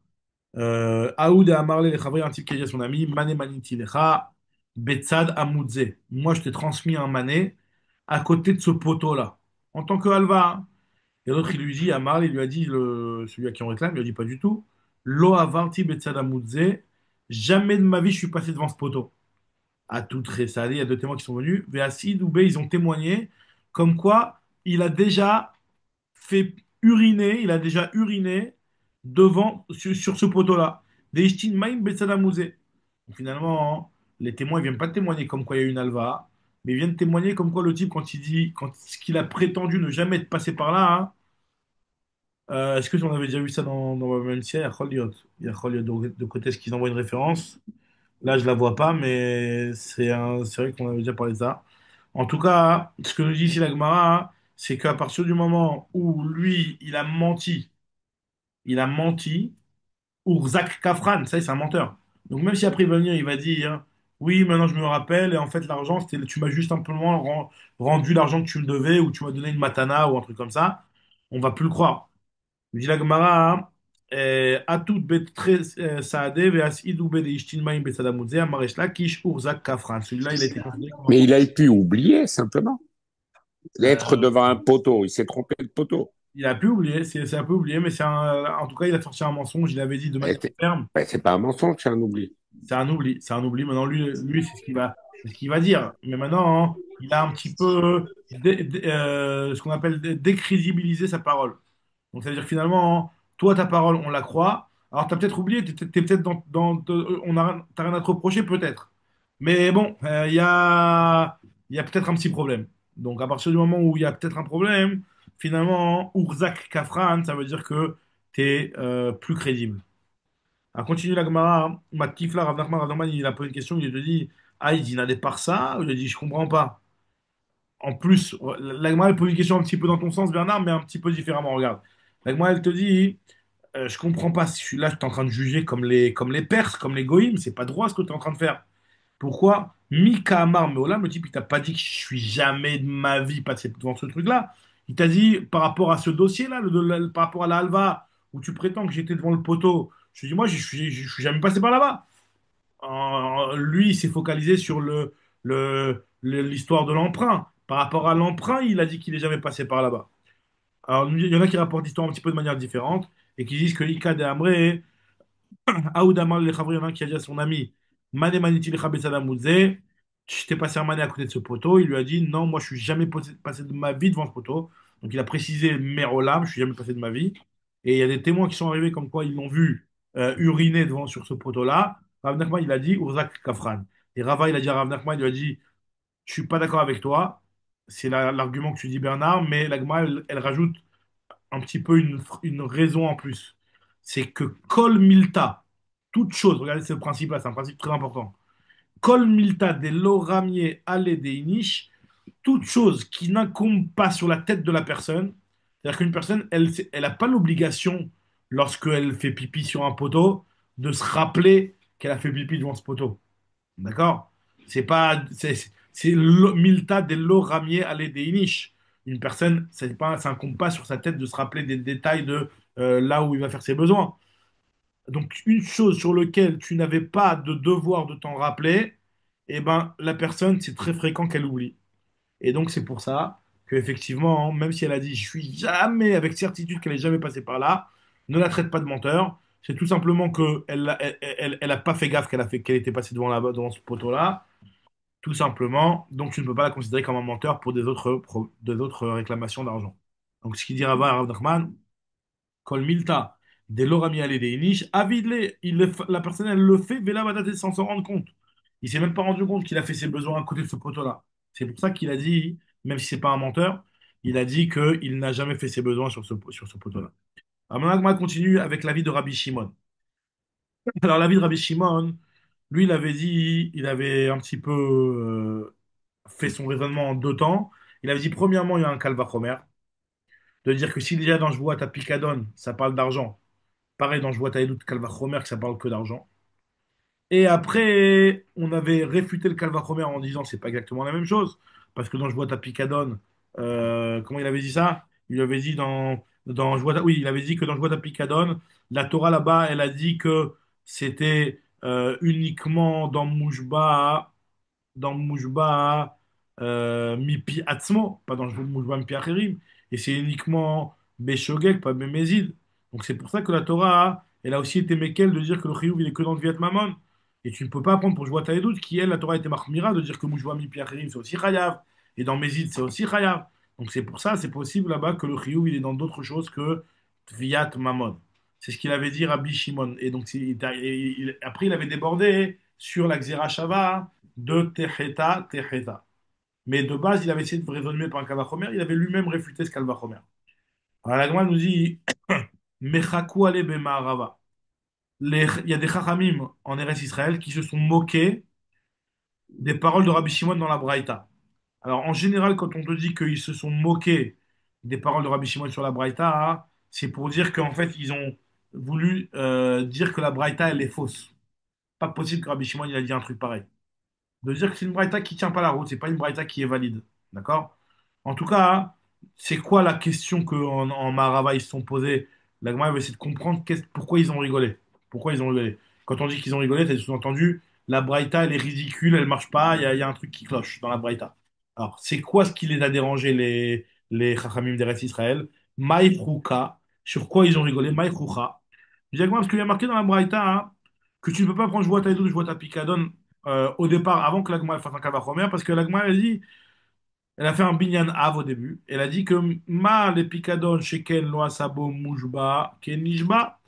Aoud et Amarle, les Chavri, un type qui a dit à son ami, Mané maniti lecha, Betsad Amoudze. Moi, je t'ai transmis un mané à côté de ce poteau-là, en tant que halva, hein. Et l'autre, il lui dit, Amarle, il lui a dit, celui à qui on réclame, il lui a dit pas du tout. Lo avarti Betsad Amoudze, jamais de ma vie, je suis passé devant ce poteau à tout récemment, il y a deux témoins qui sont venus. Véacide ou B, ils ont témoigné comme quoi il a déjà fait uriner, il a déjà uriné sur ce poteau-là. Des Ishtin Maïm Betsadamouze. Donc, finalement, les témoins, ils viennent pas témoigner comme quoi il y a eu une alva, mais ils viennent témoigner comme quoi le type, quand il dit, quand ce qu'il a prétendu ne jamais être passé par là, hein, est-ce que on avait déjà vu ça dans la même série? Il y a Kholiot de côté, est-ce qu'ils envoient une référence? Là, je la vois pas, mais c'est vrai qu'on avait déjà parlé de ça. En tout cas, ce que nous dit ici la Gemara, c'est qu'à partir du moment où lui, il a menti, ou Zach Kafran, ça, c'est un menteur. Donc même si après il va venir, il va dire, oui, maintenant je me rappelle, et en fait l'argent, tu m'as juste simplement rendu l'argent que tu me devais, ou tu m'as donné une matana, ou un truc comme ça, on va plus le croire. Dit la Gemara, Atout bet saade ve'as idou be de ishtin ma'im besadamudze amaresh lakish urzak kafran. Celui-là, il a été considéré comme un Mais menteur. il a pu oublier simplement d'être Euh, devant un poteau. Il s'est trompé de poteau. il a pu oublier, c'est un peu oublié, mais en tout cas, il a sorti un mensonge. Il avait dit de manière ferme, Ben, c'est pas un mensonge, c'est un oubli. c'est un oubli, c'est un oubli. Maintenant, lui c'est ce qu'il va dire. Mais maintenant, hein, il a un petit peu ce qu'on appelle décrédibilisé sa parole. Donc, ça veut dire que finalement, toi, ta parole, on la croit. Alors, tu as peut-être oublié, t'es peut-être t'as rien à te reprocher, peut-être. Mais bon, il y a peut-être un petit problème. Donc, à partir du moment où il y a peut-être un problème, finalement, Urzak Kafran, ça veut dire que tu es plus crédible. Alors, continue la Gemara. Matkifla, Rav Nachman, Rav Nachman, il a posé une question, il te dit, ah, il dit, n'a des par ça? Il a dit, je comprends pas. En plus, la Gemara, elle pose une question un petit peu dans ton sens, Bernard, mais un petit peu différemment. Regarde. La Gemara, elle te dit, je comprends pas. Si je suis là, je suis en train de juger comme les Perses, comme les Goïms. C'est pas droit ce que tu es en train de faire. Pourquoi? Mika Amar Meolam, le type, il t'a pas dit que je suis jamais de ma vie passé devant ce truc-là. Il t'a dit par rapport à ce dossier-là, par rapport à la halva, où tu prétends que j'étais devant le poteau. Je te dis, moi, je suis jamais passé par là-bas. Lui, il s'est focalisé sur l'histoire de l'emprunt. Par rapport à l'emprunt, il a dit qu'il n'est jamais passé par là-bas. Alors, il y en a qui rapportent l'histoire un petit peu de manière différente et qui disent que Ika de Amré, Aoudamal le Chavri, il y en a un qui a dit à son ami, Mané Maniti le Chabetsadamouze, je t'ai passé un mané à côté de ce poteau. Il lui a dit, non, moi, je suis jamais passé de ma vie devant ce poteau. Donc, il a précisé Merolam, je suis jamais passé de ma vie. Et il y a des témoins qui sont arrivés comme quoi ils l'ont vu uriner sur ce poteau-là. Rav Nachman, il a dit, Urzak Kafran. Et Rava, il a dit à Rav Nachman, il lui a dit, je suis pas d'accord avec toi. C'est l'argument que tu dis, Bernard, mais la Gemara, elle rajoute un petit peu une raison en plus. C'est que Kol Milta, toute chose, regardez ce principe-là, c'est un principe très important. Kol Milta de l'oramier ale de inish, toute chose qui n'incombe pas sur la tête de la personne, c'est-à-dire qu'une personne, elle n'a pas l'obligation, lorsqu'elle fait pipi sur un poteau, de se rappeler qu'elle a fait pipi devant ce poteau. D'accord? C'est pas, Milta de ramier alle de inish. Une personne, c'est pas, ça incombe pas sur sa tête de se rappeler des détails de là où il va faire ses besoins. Donc, une chose sur laquelle tu n'avais pas de devoir de t'en rappeler, eh ben, la personne, c'est très fréquent qu'elle oublie. Et donc, c'est pour ça qu'effectivement, même si elle a dit, je suis jamais avec certitude qu'elle est jamais passée par là, ne la traite pas de menteur. C'est tout simplement qu'elle a pas fait gaffe qu'elle était passée devant ce poteau-là, tout simplement. Donc, tu ne peux pas la considérer comme un menteur pour des autres réclamations d'argent. Donc, ce qu'il dit Rava Rav Nachman, Kol Milta, de l'orami ale de inish, avidle, la personne, elle le fait, vela badate sans s'en rendre compte. Il s'est même pas rendu compte qu'il a fait ses besoins à côté de ce poteau-là. C'est pour ça qu'il a dit, même si c'est pas un menteur, il a dit qu'il n'a jamais fait ses besoins sur ce poteau-là. Alors maintenant, on continue avec l'avis de Rabbi Shimon. Alors, l'avis de Rabbi Shimon, lui, il avait dit, il avait un petit peu fait son raisonnement en deux temps. Il avait dit, premièrement, il y a un calvachomer, de dire que si déjà dans je vois ta picadone, ça parle d'argent. Pareil, dans Je vois Taïdout Calvachomer, que ça parle que d'argent. Et après, on avait réfuté le Calvachomer en disant c'est pas exactement la même chose. Parce que dans Je vois ta Picadone, comment il avait dit ça? Il avait dit oui, il avait dit que dans Je vois ta Picadone, la Torah là-bas, elle a dit que c'était uniquement dans Mouchba Mipi Atzmo, pas dans Mouchba Mipi Acherim. Et c'est uniquement Beshogeg, pas Bemezid. Donc c'est pour ça que la Torah, elle a aussi été Mekel de dire que le Chiyuv, il est que dans le Viet Mamon. Et tu ne peux pas apprendre pour Joua Taïdout, qui elle, la Torah était Mahmira, de dire que Mouchba Mipi Acherim, c'est aussi Chayav. Et dans Mezid, c'est aussi Chayav. Donc c'est pour ça, c'est possible là-bas que le Chiyuv, il est dans d'autres choses que Viat Mamon. C'est ce qu'il avait dit Rabbi Shimon. Et donc après, il avait débordé sur la Xera Shava de Teheta. Mais de base, il avait essayé de raisonner par un Kalvachomer, il avait lui-même réfuté ce Kalvachomer. Alors la Gemara nous dit Mechaku ale b'ma'arava. Il y a des Chachamim en Eretz Israël qui se sont moqués des paroles de Rabbi Shimon dans la Braïta. Alors en général, quand on te dit qu'ils se sont moqués des paroles de Rabbi Shimon sur la Braïta, hein, c'est pour dire qu'en fait, ils ont voulu dire que la Braïta, elle est fausse. Pas possible que Rabbi Shimon il a dit un truc pareil. De dire que c'est une braïta qui tient pas la route, c'est pas une braïta qui est valide. D'accord? En tout cas, c'est quoi la question en Marava ils se sont posés? La Gemara va essayer de comprendre pourquoi ils ont rigolé. Pourquoi ils ont rigolé? Quand on dit qu'ils ont rigolé, c'est sous-entendu, la braïta elle est ridicule, elle marche pas, il y a un truc qui cloche dans la braïta. Alors, c'est quoi ce qui les a dérangés, les Chachamim d'Eretz Israël? Maïfrouka. Sur quoi ils ont rigolé? Maïfrouka. Exactement, parce qu'il y a marqué dans la braïta hein, que tu ne peux pas prendre je vois ta je vois ta picadone au départ, avant que l'Agma fasse un Kavachomer, parce que l'Agma, elle a dit, elle a fait un binyan av au début. Elle a dit que ma le picadon sheken lo asabo mujba ken nishba.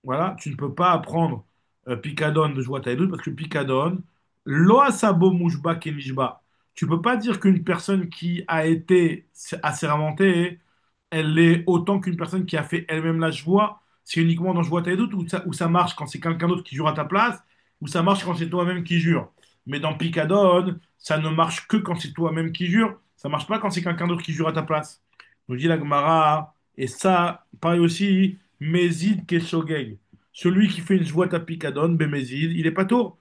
Voilà, tu ne peux pas apprendre picadon de joie taïdoute parce que picadon lo asabo mujba ken nishba. Tu peux pas dire qu'une personne qui a été assermentée, elle l'est autant qu'une personne qui a fait elle-même la joie. C'est uniquement dans joie taïdoute où ça marche quand c'est quelqu'un d'autre qui jure à ta place, ou ça marche quand c'est toi-même qui jure. Mais dans picadon, ça ne marche que quand c'est toi-même qui jure. Ça marche pas quand c'est quelqu'un d'autre qui jure à ta place. Nous dit la Gemara, et ça, pareil aussi, Mézid Keshogeg. Celui qui fait une joie à Picadon, ben Mézid, il est pas tôt.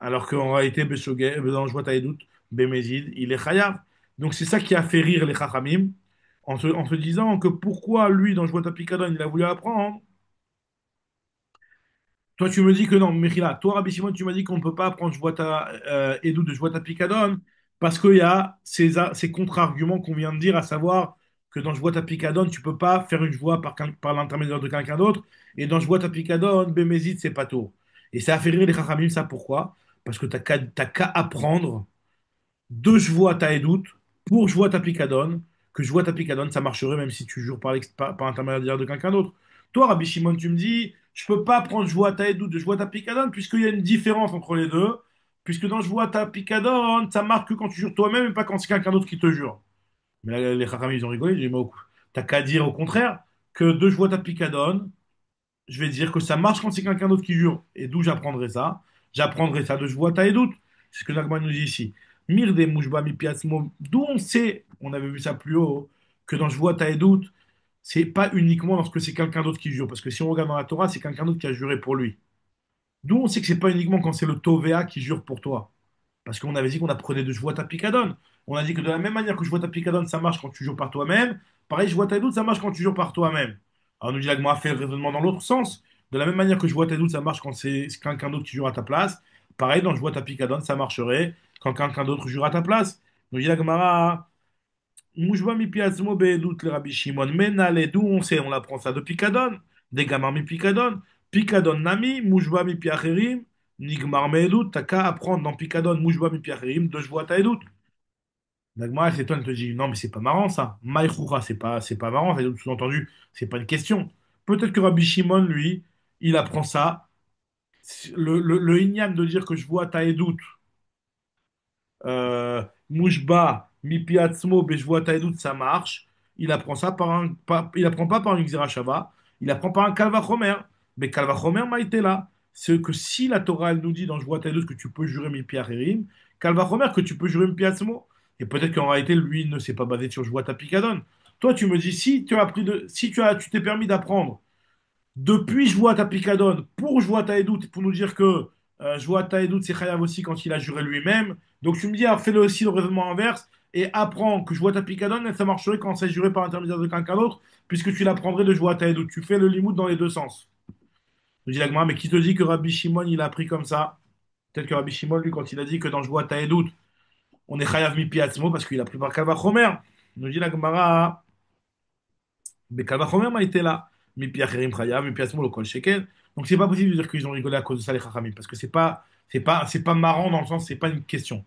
Alors qu'en réalité, dans Joie Taïdout, Bémézid, il est Chayav. Donc c'est ça qui a fait rire les Chachamim, en se disant que pourquoi lui, dans Joie Picadon, il a voulu apprendre. Toi, tu me dis que non, Mechila. Toi, Rabbi Shimon, tu m'as dit qu'on ne peut pas prendre Joata, Edou de Joata Picadon parce qu'il y a ces contre-arguments qu'on vient de dire, à savoir que dans Joata Picadon, tu peux pas faire une joie par l'intermédiaire de quelqu'un d'autre. Et dans Joata Picadon, Bémézid, c'est pas tout. Et ça a fait rire les Chachamim, ça pourquoi? Parce que t'as qu'à apprendre de Joata ta Edout pour Joata Picadon, que Joata Picadon, ça marcherait même si tu jures par l'intermédiaire de quelqu'un d'autre. Toi, Rabbi Shimon, tu me dis, je peux pas prendre Joata Edout de Joata Picadon, puisqu'il y a une différence entre les deux, puisque dans Joata Picadon, ça marche que quand tu jures toi-même et pas quand c'est quelqu'un d'autre qui te jure. Mais là, les Chachamim, ils ont rigolé, j'ai dit, mais t'as qu'à dire au contraire que de Joata Picadon, je vais dire que ça marche quand c'est quelqu'un d'autre qui jure. Et d'où j'apprendrai ça? J'apprendrai ça de Jvoata et doute. C'est ce que Nagman nous dit ici. Mirde Mouchba mi piasmo. D'où on sait, on avait vu ça plus haut, que dans Jvoata et doute, c'est pas uniquement lorsque c'est quelqu'un d'autre qui jure. Parce que si on regarde dans la Torah, c'est quelqu'un d'autre qui a juré pour lui. D'où on sait que c'est pas uniquement quand c'est le Tovea qui jure pour toi. Parce qu'on avait dit qu'on apprenait de Jouat à Picadon. On a dit que de la même manière que Jouat à Picadon, ça marche quand tu joues par toi-même, pareil, Jouat à Doute, ça marche quand tu joues par toi-même. Alors nous dit a fait le raisonnement dans l'autre sens. De la même manière que Jouat à Doute, ça marche quand c'est quelqu'un d'autre qui joue à ta place. Pareil, dans Jouat à Picadon, ça marcherait quand quelqu'un d'autre joue à ta place. Nous dit l'Agmara, Mouchba mi piazmo be'edout le Rabbi Shimon. Menale, d'où on sait, on apprend ça de Picadon. Des gamins mi Picadon. Picadon nami, Mouchba mi piacherim. Nigmar me'edout. T'as qu'à apprendre dans Picadon, Mouchba mi piacherim, de Jvoat à Edout. Nagmar, c'est toi, elle te dit, non, mais c'est pas marrant ça. Maïchoura, c'est pas marrant. Sous-entendu, c'est pas une question. Peut-être que Rabbi Shimon, lui, il apprend ça. Le Inyan de dire que Jvoat à Edout, Mouchba, Mipiatzmo, Bejvoa Taïdout, ça marche. Il apprend ça il apprend pas par une Xerashava, il apprend par un Kalvachomer. Mais Kalvachomer m'a été là. C'est que si la Torah elle nous dit dans Jvoa Taïdout que tu peux jurer Mipiacherim, Kalvachomer que tu peux jurer Mipiatzmo. Et peut-être qu'en réalité, lui, il ne s'est pas basé sur Jvoa Tapikadon. Toi, tu me dis, si tu t'es permis d'apprendre depuis Jouat à Picadon pour Jouat à Edout, pour nous dire que Jouat à Edout, c'est Chayav aussi quand il a juré lui-même. Donc tu me dis, alors fais-le aussi le raisonnement inverse et apprends que Jouat à Picadon, ça marcherait quand c'est juré par l'intermédiaire de quelqu'un d'autre, puisque tu l'apprendrais de Jouat à Edout. Tu fais le limoud dans les deux sens. Je dis l'agma, mais qui te dit que Rabbi Shimon, il a appris comme ça? Peut-être que Rabbi Shimon, lui, quand il a dit que dans Jouat à Edout, on est Chayav mi piatzmo parce qu'il a pris par Kavachomer. Nous dit la Gemara, mais Kavachomer m'a été là. Mi piacherim Chayav, mi piatzmo le kol shekel. Donc c'est pas possible de dire qu'ils ont rigolé à cause de ça les Chachamim, parce que c'est pas marrant dans le sens, c'est pas une question.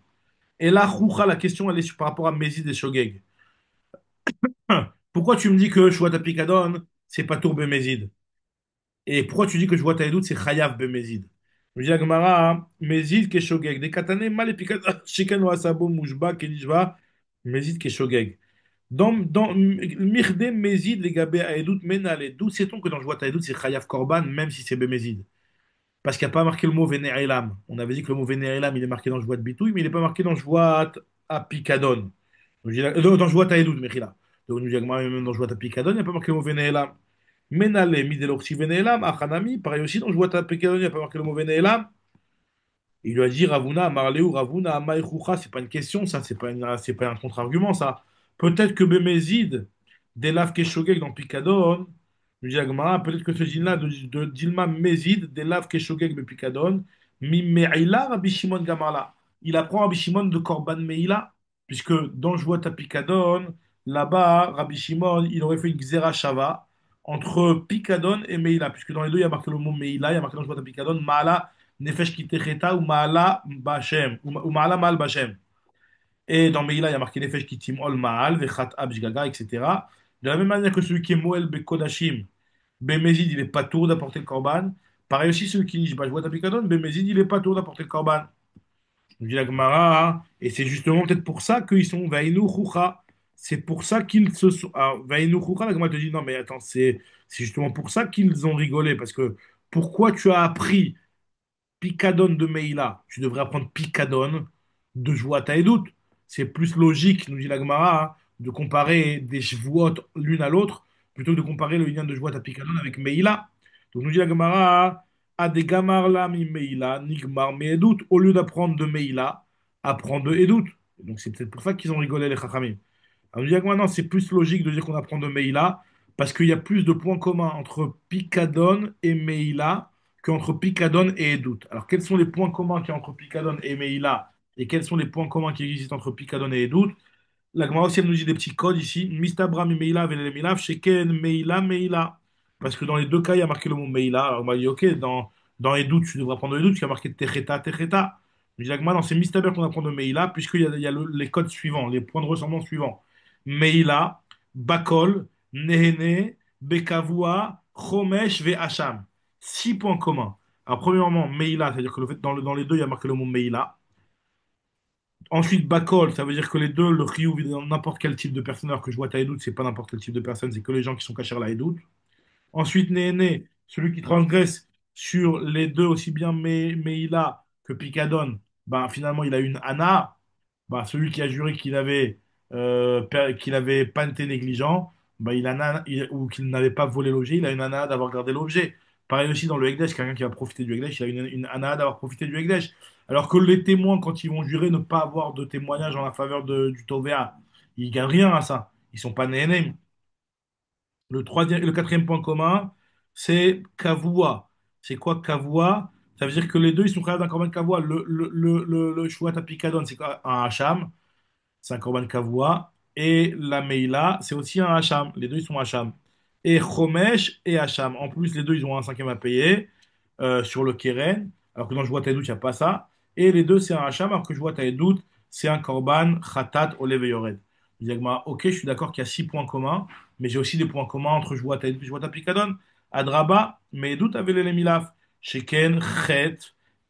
Et là, Choucha, la question, elle est par rapport à Mézid et Shogeg. Pourquoi tu me dis que Shouat Apikadon, c'est pas Tour Mézid? Et pourquoi tu dis que Shouat Aedout, c'est Chayav Mézid? Je dis à Gemara, Mézid ke Shogeg. Des katané, mal epikadon, Sheken wa Asabo, Mouchba, Kenishva, Mézid ke Shogeg. Dans Mirde Mézid, les Gabé Aedout, Menale. D'où sait-on que dans Shouat Aedout, c'est Chayav Korban, même si c'est Bémézid? Parce qu'il n'y a pas marqué le mot Vénérélam. On avait dit que le mot Vénérélam, il est marqué dans Jouat Bitouille, mais il n'est pas marqué dans Jouat Apikadon. Dans Jouat Taïdoud, Mechila. Donc, nous disons même dans Jouat Apikadon, il n'y a pas marqué le mot Vénérélam. Menale, Midelorsi Vénérélam, Achanami, pareil aussi, dans Jouat Apikadon, il n'y a pas marqué le mot Vénérélam. Il lui a dit Ravuna, Marleu, Ravuna, Amaïchoucha, c'est pas une question, ça, c'est pas un contre-argument, ça. Peut-être que Bémézid, Delav Keshogeg dans Picadon, lui dit Agmara, peut-être que ce dîner-là de Dilma Mézid, Delav Keshogeg de Picadon, Mimeïla, Rabbi Shimon Gamala. Il apprend Rabbi Shimon de Korban Meïla, puisque dans Jouat à Picadon, là-bas, Rabbi Shimon, il aurait fait une Xera Shava entre Picadon et Meïla, puisque dans les deux, il y a marqué le mot Meïla, il y a marqué dans Jouat à Picadon, Maala. Nefesh ki techeta ou Maala Bashem, ou Maala Maal Bashem. Et dans Meïla, il y a marqué Nefesh ki timol Maal, Vechat Abjgaga, etc. De la même manière que celui qui est Moel Bekodashim, Bemezid, il est pas tour d'apporter le Korban. Pareil aussi, celui qui dit bah, je vois ta picadone, Bemezid, il est pas tour d'apporter le Korban. Je dis la Gemara, hein, et c'est justement peut-être pour ça qu'ils sont Vainu Choucha. C'est pour ça qu'ils se sont. Alors, Vainu Choucha, la Gemara te dit non, mais attends, c'est justement pour ça qu'ils ont rigolé. Parce que pourquoi tu as appris Picadone de Meïla, tu devrais apprendre Picadone de Joua Taïdout. C'est plus logique, nous dit la Gemara, hein, de comparer des Shvuot l'une à l'autre, plutôt que de comparer le lien de Joua Picadone avec Meïla. Donc nous dit la Gemara, Adegamarla mi Meila, Nigmar mi Edut. Au lieu d'apprendre de Meila, apprends de Edut. Donc c'est peut-être pour ça qu'ils ont rigolé les Chachamim. Alors, je dis que maintenant, c'est plus logique de dire qu'on apprend de Meila, parce qu'il y a plus de points communs entre Picadon et Meila qu'entre Picadon et Edut. Alors, quels sont les points communs qu'il y a entre Picadon et Meila, et quels sont les points communs qui existent entre Picadon et Edut? La Gemara aussi, elle nous dit des petits codes ici. Mistabra mi Meila vele Meila, Sheken Meila Meila. Parce que dans les deux cas, il y a marqué le mot Meila. Alors, on m'a dit, ok, dans Edut, tu devrais apprendre Edut, il y a marqué Techeta, Techeta. Je dis la Gemara, non, c'est Mistaber qu'on apprend de Meila, puisqu'il y a les codes suivants, les points de ressemblance suivants. Meila, Bakol, Nehene, Bekavua, Chomesh, Ve Hacham. 6 points communs. Alors, premièrement, Meila, c'est-à-dire que dans les deux, il y a marqué le mot Meila. Ensuite, Bakol, ça veut dire que les deux, le Riyuv, il est dans n'importe quel type de personne, alors que je vois Taïdout, c'est pas n'importe quel type de personne, c'est que les gens qui sont cachés à la Haïdout. Ensuite, Néhéné, celui qui transgresse sur les deux, aussi bien Meïla que Picadon, bah, finalement, il a une Ana. Bah, celui qui a juré qu'il avait pas été négligent, bah, ou qu'il n'avait pas volé l'objet, il a une Ana d'avoir gardé l'objet. Pareil aussi dans le Ekdesh, quelqu'un qui va profiter du Ekdesh, il a une Ana d'avoir profité du Ekdesh. Alors que les témoins, quand ils vont jurer ne pas avoir de témoignage en la faveur du Tovea, ils gagnent rien à ça. Ils sont pas Néhéné. Le quatrième point commun, c'est Kavua. C'est quoi Kavua? Ça veut dire que les deux, ils sont capables d'un korban Kavua. Le Shuat Apikadon, c'est quoi un Hacham, c'est un korban Kavua. Et la Meila, c'est aussi un Hacham. Les deux, ils sont Hacham. Et Chomesh et Hacham. En plus, les deux, ils ont un cinquième à payer sur le Keren. Alors que dans Shuat Taïdout, il n'y a pas ça. Et les deux, c'est un Hacham. Alors que Shuat Taïdout, c'est un korban Khatat Olev et Yored. Il dit, ok, je suis d'accord qu'il y a 6 points communs, mais j'ai aussi des points communs entre Jouat et Jouat Apikadon. Adraba, mais d'où t'avais les Milaf? Sheken, Chet,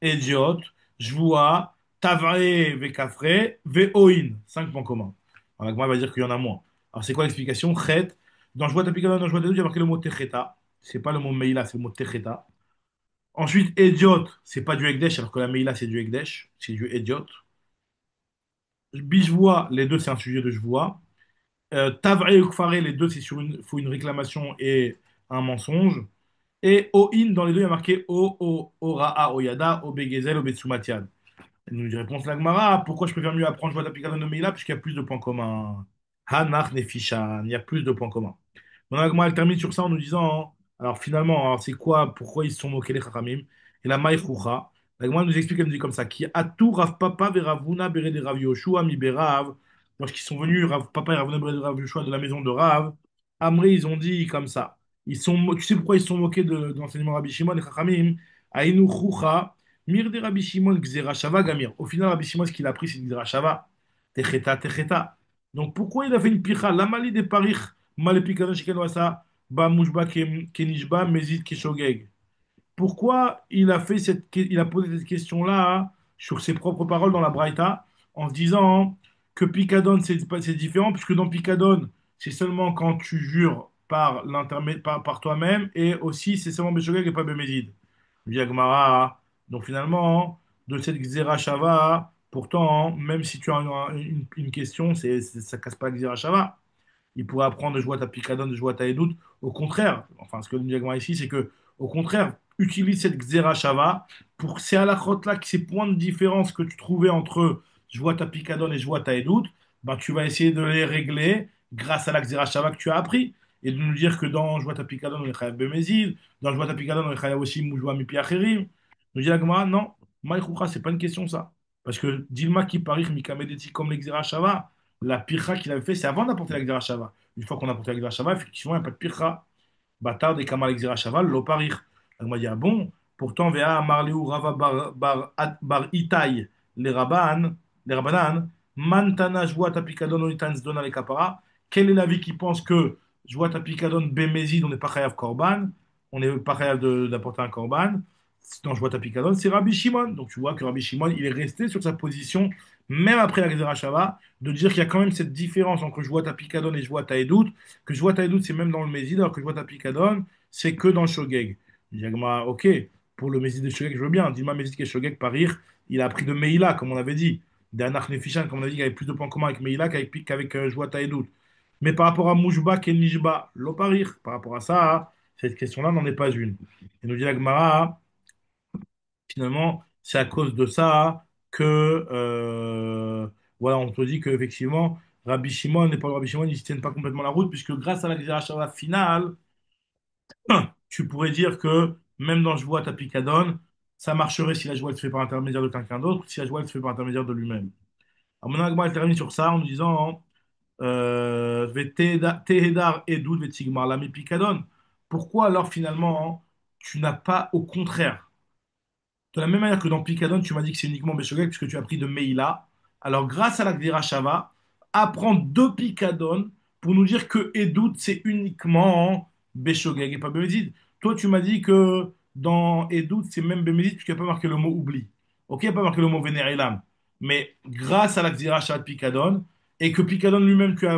Ediot, Jvoua, Tavare, Vekafre, Veoin. 5 points communs. Alors, moi, va dire qu'il y en a moins. Alors, c'est quoi l'explication? Chet, dans Jouat Apikadon, dans Jouat Taïdout, il y a marqué le mot Techeta. C'est pas le mot Meila, c'est le mot Techeta. Ensuite, Ediot, c'est pas du Ekdesh, alors que la Meila, c'est du Ekdesh, c'est du Ediot. Bijvoua, les deux, c'est un sujet de Jvoua. Tavre et Ukfare, les deux, c'est faut une réclamation et un mensonge. Et Oin, dans les deux, il y a marqué Ora'a, Oyada, Obegezel, Obetsumatiad. Elle nous réponse la Gemara, pourquoi je préfère mieux apprendre Joie d'Apikadon de Meila, puisqu'il y a plus de points communs. Hanach, Nefishan, il y a plus de points communs. Donc la Gemara, elle termine sur ça en nous disant, alors finalement, alors, c'est quoi, pourquoi ils se sont moqués les Chachamim? Et la Maïchoucha, la Gemara nous explique, elle nous dit comme ça, qui a tout Rav Papa, Veravuna, Bere de Rav Yoshua, Mi Berav, lorsqu'ils sont venus, Rav Papa et Ravuna, Bere de Rav Yoshua de la maison de Rav, Amri, ils ont dit comme ça. Tu sais pourquoi ils se sont moqués de l'enseignement Rabbi Shimon et Chachamim? Aïnou Choucha, Mir de Rabbi Shimon, Gzera Shava, Gamir. Au final, Rabbi Shimon, ce qu'il a pris, c'est Gzera Shava. Techeta, Techeta. Donc pourquoi il a fait une picha? La mali de Paris, Malepikadon Shekel Wasa, Ba Mujba Kenishba, Mezid Keshogeg. Pourquoi il a posé cette question-là hein, sur ses propres paroles dans la Braïta en se disant que Picadon c'est différent puisque dans Picadon c'est seulement quand tu jures par toi-même et aussi c'est seulement Beshogeg et pas Bemezid. Via Gemara. Donc finalement de cette Xera Shava pourtant même si tu as une question ça casse pas la Xera Shava. Il pourrait apprendre de jouer à Picadon, de jouer à Edout. Au contraire, enfin, ce que nous dit ici, c'est que, au contraire, utilise cette Xera Shava pour ces halakhot-là, ces points de différence que tu trouvais entre jouer à Picadon et jouer à Edout, ben, tu vas essayer de les régler grâce à la Xera Shava que tu as appris. Et de nous dire que dans jouer à Picadon, on est Chayav Bemezid, dans jouer à Picadon, on est Chayav aussi Moujwa Mipi Acherim. Nous dit la Gemara, non, Maïchoucha, c'est pas une question ça. Parce que Dilma qui parie, Mikamedeti comme l'Xera Shava, la pircha qu'il avait fait, c'est avant d'apporter la Gzera Shava. Une fois qu'on a apporté la Gzera Shava, effectivement, il n'y a pas de pircha. Bâtard des Kamal Gzera Shava, l'oparir. Donc, on m'a dit, ah bon, pourtant, Vea Marleu Rava bar Itaï, les Rabanan, Mantana Joua Tapikadon Onitan Zdona les Kapara. Quel est l'avis qui pense que Joua Tapikadon Bemezid, on n'est pas Chayav Korban, on n'est pas Chayav d'apporter un Korban. Dans Joua Tapikadon, c'est Rabbi Shimon. Donc, tu vois que Rabbi Shimon, il est resté sur sa position, même après la Gzera Shava, de dire qu'il y a quand même cette différence entre Jouat à Picadon et Jouat à Edout, que Jouat à Edout c'est même dans le Mésid, alors que Jouat à Picadon c'est que dans le Shogeg. Diagma, ok, pour le Mésid de Shogeg, je veux bien. Dis-moi, Mésid et Shogeg, Parir, il a appris de Meila, comme on avait dit. D'Anach Nefishan, comme on a dit, il avait plus de points communs avec Meila qu'avec Jouat à Edout. Mais par rapport à Moujba, Ken Nijba, Loparir, par rapport à ça, cette question-là n'en est pas une. Et nous dit la Gemara, Finalement, c'est à cause de ça que, voilà, on te dit qu'effectivement, Rabbi Shimon et Paul Rabbi Shimon, ils ne tiennent pas complètement la route, puisque grâce à la Gzera finale, tu pourrais dire que même dans Shvuot à Picadon, ça marcherait si la joie elle se fait par intermédiaire de quelqu'un d'autre, si la joie elle se fait par intermédiaire de lui-même. Alors maintenant, Agma, elle termine sur ça en nous disant Tehedar Edud Vetigmar Lami Picadon. Pourquoi alors finalement tu n'as pas au contraire de la même manière que dans Picadon, tu m'as dit que c'est uniquement Beshogeg puisque tu as pris de Meila. Alors, grâce à la Gdira Shava, apprends deux Picadon pour nous dire que Edout, c'est uniquement Beshogeg et pas Bémézid. Toi, tu m'as dit que dans Edout, c'est même Bémézid puisqu'il n'y a pas marqué le mot oubli. Ok, il n'y a pas marqué le mot Vénérélam. Mais grâce à la Gdira Shava de Picadon, et que Picadon lui-même, tu as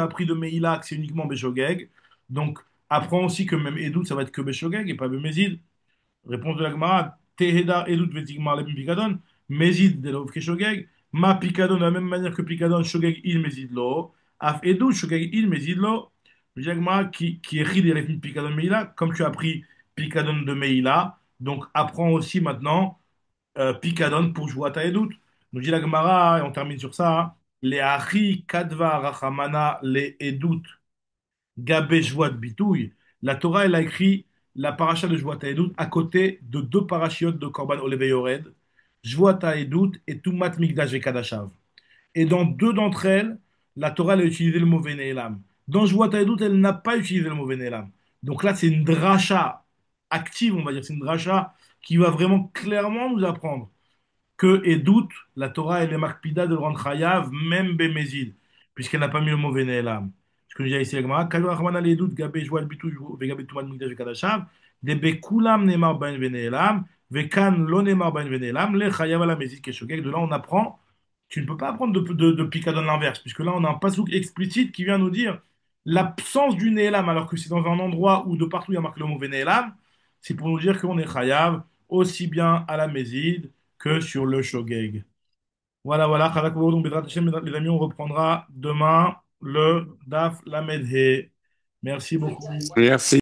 appris de Meila que c'est uniquement Beshogeg. Donc, apprends aussi que même Edout, ça va être que Beshogeg et pas Bémézid. Réponse de la Gemara, Teheda Edut Vetigmar Lebim Pikadon, Mezid de l'Ov Shogeg, Ma Pikadon de la même manière que Pikadon, Shogeg il Mezid lo, Af Edut Shogeg il Mezid lo, le Gemara qui écrit des Refim Pikadon Meila, comme tu as pris Pikadon de Meila, donc apprends aussi maintenant Pikadon pour jouer à ta Edut. Nous dit la Gemara, et on termine sur ça, hein, les Achi Kadva Rachamana les Edut Gabé Joat Bitouille, la Torah, elle a écrit la paracha de Jvoat Haedut à côté de deux parachiotes de Korban Olev Yored, Jvoat Haedut et Tumat Migdash Vekadashav. Et dans deux d'entre elles, la Torah elle a utilisé le mot Veneelam. Dans Jvoat Haedut, elle n'a pas utilisé le mot Veneelam. Donc là, c'est une dracha active, on va dire. C'est une dracha qui va vraiment clairement nous apprendre que et doute, la Torah elle est makpida de le rendre chayav, même bémézid, puisqu'elle n'a pas mis le mot vénélam. Ce que je dis ici, la Gemara, Kalo Achman et doute, gabé joal bitou, vegabe tuman migdash vekadashav, de bekulam nemar ben vénélam, vekan lo nemar ben vénélam, le chayav à la mézid keshogeg. De là, on apprend, tu ne peux pas apprendre de picadon l'inverse, puisque là, on a un pasouk explicite qui vient nous dire l'absence du nélam, alors que c'est dans un endroit où de partout il y a marqué le mot vénélam, c'est pour nous dire qu'on est chayav aussi bien à la mézid que sur le Shogeg. Voilà, voilà. Donc, Bezrat Hashem, les amis, on reprendra demain le Daf Lamed He. Merci beaucoup. Merci.